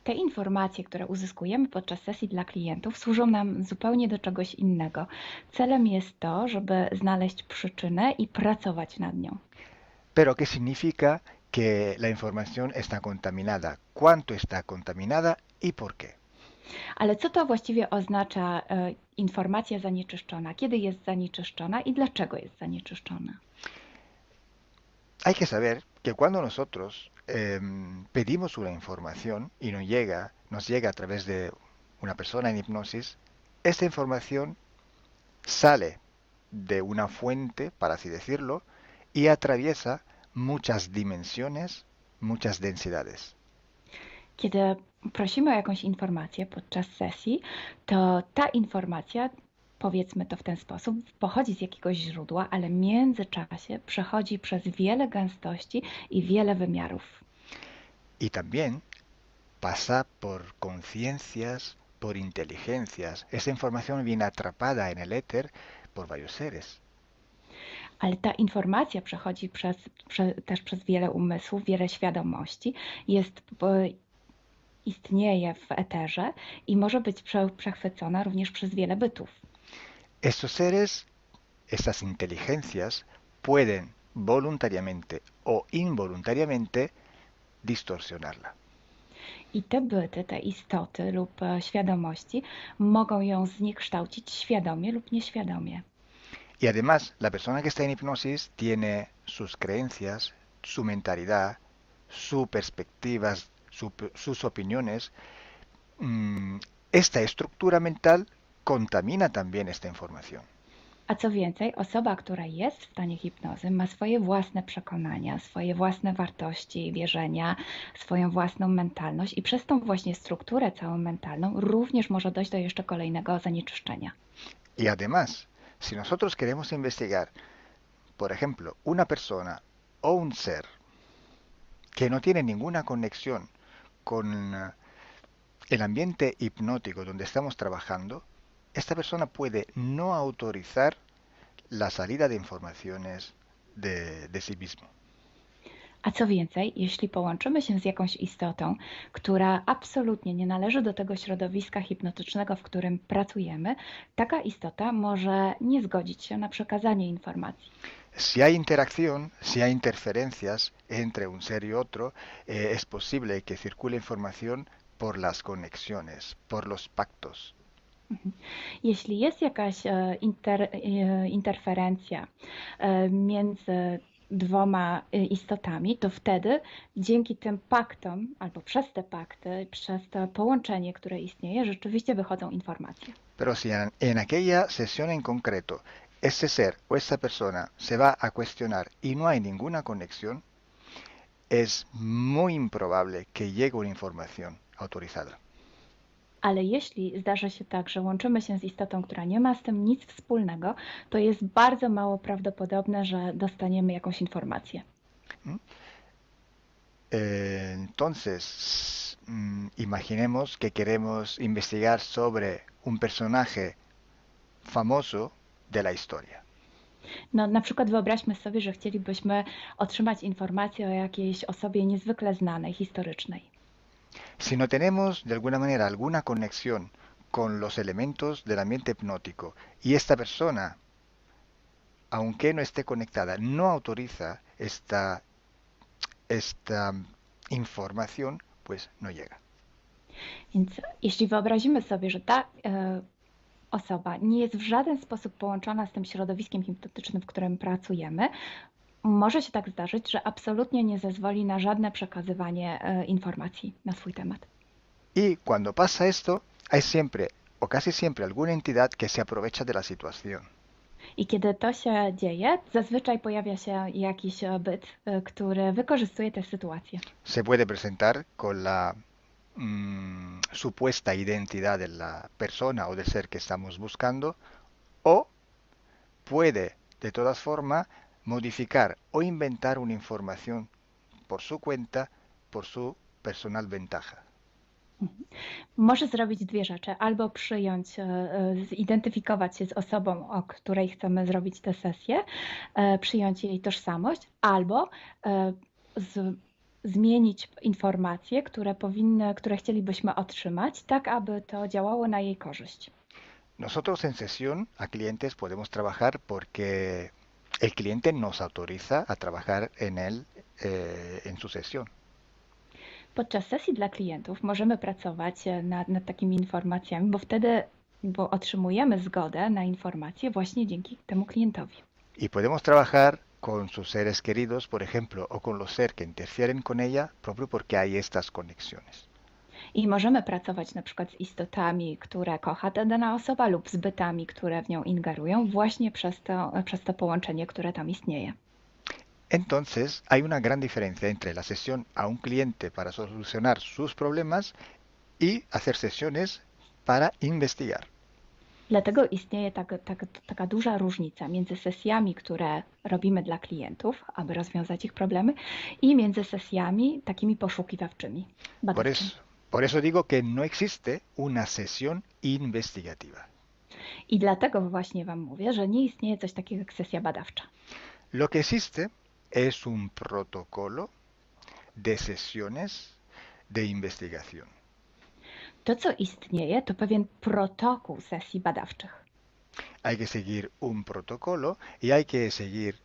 Te informacje, które uzyskujemy podczas sesji dla klientów, służą nam zupełnie do czegoś innego. Celem jest to, żeby znaleźć przyczynę i pracować nad nią. Pero ¿qué significa que la información está contaminada? ¿Cuánto está contaminada y por qué? Ale co to właściwie oznacza informacja zanieczyszczona? Kiedy jest zanieczyszczona i dlaczego jest zanieczyszczona? Hay que saber que cuando nosotros pedimos una información y nos llega a través de una persona en hipnosis, esta información sale de una fuente, para así decirlo, y atraviesa muchas dimensiones, muchas densidades. Kiedy prosimy o jakąś informację podczas sesji, to ta informacja, powiedzmy to w ten sposób, pochodzi z jakiegoś źródła, ale w międzyczasie przechodzi przez wiele gęstości i wiele wymiarów. Y también pasa por conciencias, por inteligencias. Esa información viene atrapada en el éter por varios seres. Ale ta informacja przechodzi też przez wiele umysłów, wiele świadomości, istnieje w eterze i może być przechwycona również przez wiele bytów. Estos seres, estas inteligencias, pueden voluntariamente o involuntariamente distorsionarla. I te byty, te istoty lub świadomości mogą ją zniekształcić świadomie lub nieświadomie. Y además, la persona que está en hipnosis tiene sus creencias, su mentalidad, sus perspectivas, sus opiniones. Esta estructura mental contamina también esta información. A co więcej, osoba, która jest w stanie hipnozy, ma swoje własne przekonania, swoje własne wartości, wierzenia, swoją własną mentalność i przez tą właśnie strukturę całą mentalną również może dojść do jeszcze kolejnego zanieczyszczenia. Y además, si nosotros queremos investigar, por ejemplo, una persona o un ser que no tiene ninguna conexión con el ambiente hipnótico donde estamos trabajando, esta persona puede no autorizar la salida de informaciones de sí mismo. A co więcej, jeśli połączymy się z jakąś istotą, która absolutnie nie należy do tego środowiska hipnotycznego, w którym pracujemy, taka istota może nie zgodzić się na przekazanie informacji. Si hay interacción, si hay interferencias entre un ser y otro, es posible que circule información por las conexiones, por los pactos. Jeśli jest jakaś interferencja między dwoma istotami, to wtedy dzięki tym paktom, albo przez te pakty, przez to połączenie, które istnieje, rzeczywiście wychodzą informacje. Pero si en aquella sesión en concreto ese ser o esa persona se va a cuestionar y no hay ninguna conexión, es muy improbable que llegue una información autorizada. Ale jeśli zdarza się tak, że łączymy się z istotą, która nie ma z tym nic wspólnego, to jest bardzo mało prawdopodobne, że dostaniemy jakąś informację. Entonces, imaginemos que queremos investigar sobre un personaje famoso de la historia. No, na przykład wyobraźmy sobie, że chcielibyśmy otrzymać informację o jakiejś osobie niezwykle znanej, historycznej. Si no tenemos de alguna manera alguna conexión con los elementos del ambiente hipnótico y esta persona, aunque no esté conectada, no autoriza esta información, pues no llega. Więc jeśli wyobrazimy sobie, że ta osoba nie jest w żaden sposób połączona z tym środowiskiem hipnotycznym, w którym pracujemy, może się tak zdarzyć, że absolutnie nie zezwoli na żadne przekazywanie informacji na swój temat. Y cuando pasa esto, hay siempre o casi siempre alguna entidad que se aprovecha de la situación. I kiedy to się dzieje, zazwyczaj pojawia się jakiś byt, który wykorzystuje tę sytuację. Se puede presentar con la supuesta identidad de la persona o del ser que estamos buscando, o puede de todas formas modificar o inventar una información por su cuenta, por su personal ventaja. Może zrobić dwie rzeczy. Albo przyjąć, zidentyfikować się z osobą, o której chcemy zrobić tę sesję, przyjąć jej tożsamość, albo zmienić informacje, które chcielibyśmy otrzymać, tak aby to działało na jej korzyść. Nosotros en sesión a clientes podemos trabajar porque el cliente nos autoriza a trabajar en él en su sesión. Podczas sesji dla klientów możemy pracować nad takimi informacjami, bo otrzymujemy zgodę na informacje właśnie dzięki temu klientowi. Y podemos trabajar con sus seres queridos, por ejemplo, o con los seres que interfieren con ella, propio porque hay estas conexiones. I możemy pracować na przykład z istotami, które kocha ta dana osoba, lub z bytami, które w nią ingerują, właśnie przez to połączenie, które tam istnieje. Entonces, hay una gran diferencia entre la sesión a un cliente para solucionar sus problemas y hacer sesiones para investigar. Dlatego istnieje taka duża różnica między sesjami, które robimy dla klientów, aby rozwiązać ich problemy, i między sesjami takimi poszukiwawczymi, badawczymi. Por eso digo que no existe una sesión investigativa. I dlatego właśnie Wam mówię, że nie istnieje coś takiego jak sesja badawcza. Lo que existe es un protocolo de sesiones de investigación. To, co istnieje, to pewien protokół sesji badawczych. Hay que seguir un protocolo y hay que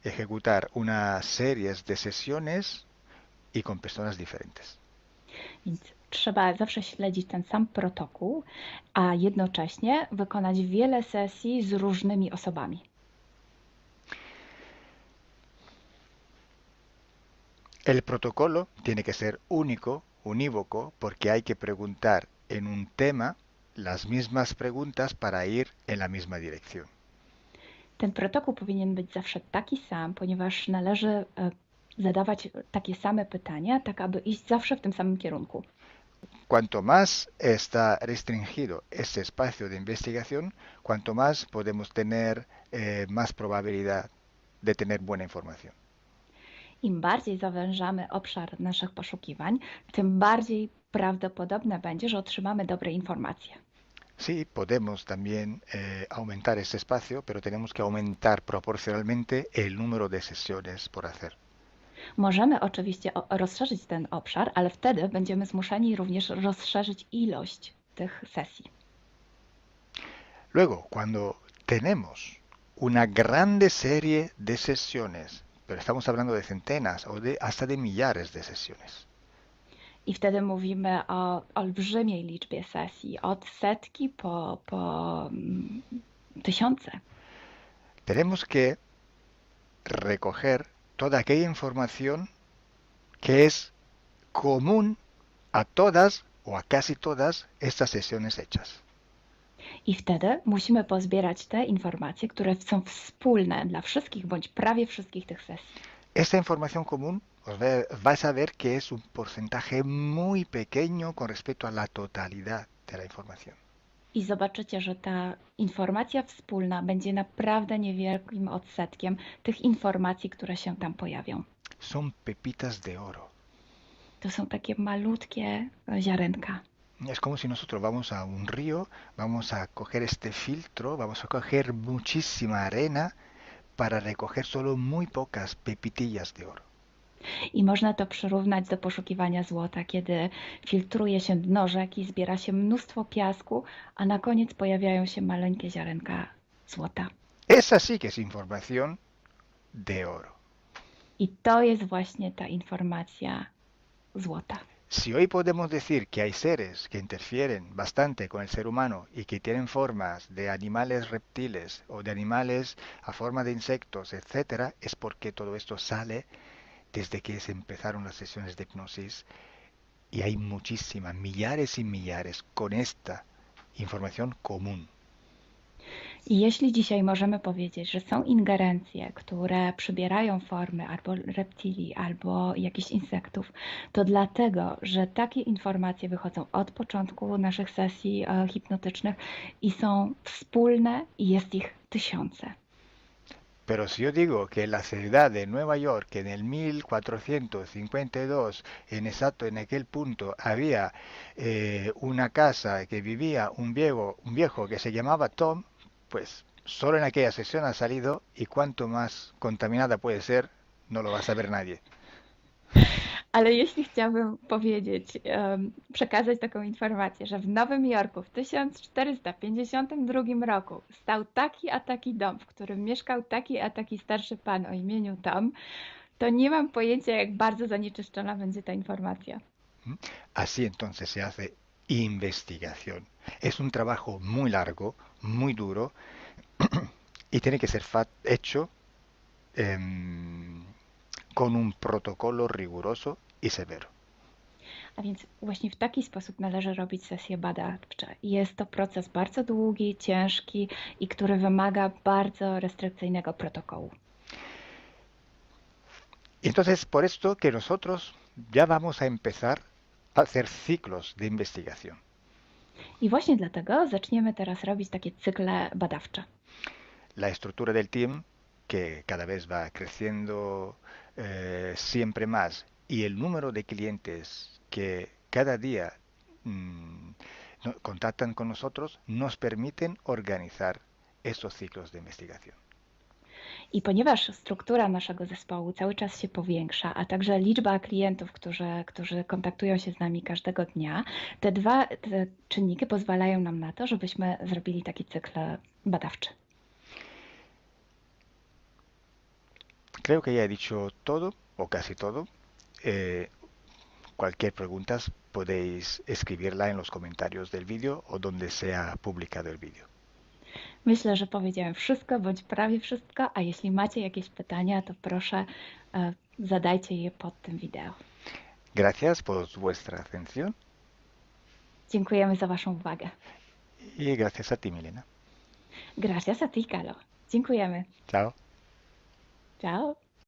ejecutar una serie de sesiones y con personas diferentes. Więc trzeba zawsze śledzić ten sam protokół, a jednocześnie wykonać wiele sesji z różnymi osobami. El protocolo tiene que ser único, unívoco, porque hay que preguntar en un tema las mismas preguntas para ir en la misma dirección. Ten protokół powinien być zawsze taki sam, ponieważ należy zadawać takie same pytania, tak aby iść zawsze w tym samym kierunku. Cuanto más está restringido ese espacio de investigación, cuanto más podemos tener más probabilidad de tener buena información. Im bardziej zawężamy obszar naszych poszukiwań, tym bardziej prawdopodobne będzie, że otrzymamy dobre informacje. Sí, podemos también aumentar ese espacio, pero tenemos que aumentar proporcionalmente el número de sesiones por hacer. Możemy oczywiście rozszerzyć ten obszar, ale wtedy będziemy zmuszeni również rozszerzyć ilość tych sesji. Luego, cuando tenemos una grande serie de sesiones, pero estamos hablando de centenas o hasta de millares de sesiones, I wtedy mówimy o olbrzymiej liczbie sesji, od setki po tysiące. tenemos que recoger toda aquella información que es común a todas o a casi todas estas sesiones hechas. I wtedy musimy pozbierać te informacje, które są wspólne dla wszystkich bądź prawie wszystkich tych sesji. Esta información común vais a ver que es un porcentaje muy pequeño con respecto a la totalidad de la información. I zobaczycie, że ta informacja wspólna będzie naprawdę niewielkim odsetkiem tych informacji, które się tam pojawią. Son pepitas de oro. To są takie malutkie ziarenka. Es como si nosotros vamos a un río, vamos a coger este filtro, vamos a coger muchísima arena para recoger solo muy pocas pepitillas de oro. I można to przyrównać do poszukiwania złota, kiedy filtruje się dno rzeki, zbiera się mnóstwo piasku, a na koniec pojawiają się maleńkie ziarenka złota. Esa sí que es información de oro. I to jest właśnie ta informacja złota. Si hoy podemos decir que hay seres que interfieren bastante con el ser humano y que tienen formas de animales reptiles o de animales a forma de insectos, etcétera, es porque todo esto sale desde que se empezaron las sesiones de hipnosis y hay muchísimas, millares y millares con esta información común. I jeśli dzisiaj możemy powiedzieć, że są ingerencje, które przybierają formy albo reptilii, albo jakichś insektów, to dlatego, że takie informacje wychodzą od początku naszych sesji hipnotycznych i są wspólne i jest ich tysiące. Pero si yo digo que en la ciudad de Nueva York, en el 1452, en aquel punto, había una casa que vivía un viejo que se llamaba Tom, pues solo en aquella sesión ha salido, y cuanto más contaminada puede ser, no lo va a saber nadie. Ale jeśli chciałbym powiedzieć, przekazać taką informację, że w Nowym Jorku w 1452 roku stał taki a taki dom, w którym mieszkał taki a taki starszy pan o imieniu Tom, to nie mam pojęcia, jak bardzo zanieczyszczona będzie ta informacja. Así entonces se hace investigación. Es un trabajo muy largo, muy duro, y tiene que ser hecho con un protocolo riguroso y severo. A więc właśnie w taki sposób należy robić sesje badawcze. Jest to proces bardzo długi, ciężki i który wymaga bardzo restrykcyjnego protokołu. Y entonces por esto que nosotros ya vamos a empezar a hacer ciclos de investigación. I właśnie dlatego zaczniemy teraz robić takie cykle badawcze. La estructura del team, que cada vez va creciendo siempre más, y el número de clientes que cada día contactan con nosotros, nos permiten organizar estos ciclos de investigación. I ponieważ struktura naszego zespołu cały czas się powiększa, a także liczba klientów, którzy kontaktują się z nami każdego dnia, te czynniki pozwalają nam na to, żebyśmy zrobili taki cykl badawczy. Creo que ya he dicho todo, o casi todo. cualquier pregunta podéis escribirla en los comentarios del vídeo o donde sea publicado el vídeo. Myślę, że powiedziałem wszystko, bądź prawie wszystko, a jeśli macie jakieś pytania, to proszę zadajcie je pod tym wideo. Gracias por vuestra atención Dziękujemy za Waszą uwagę. y gracias a ti, Milena. Gracias a ti, Kalo. Dziękujemy. Chao. Ciao.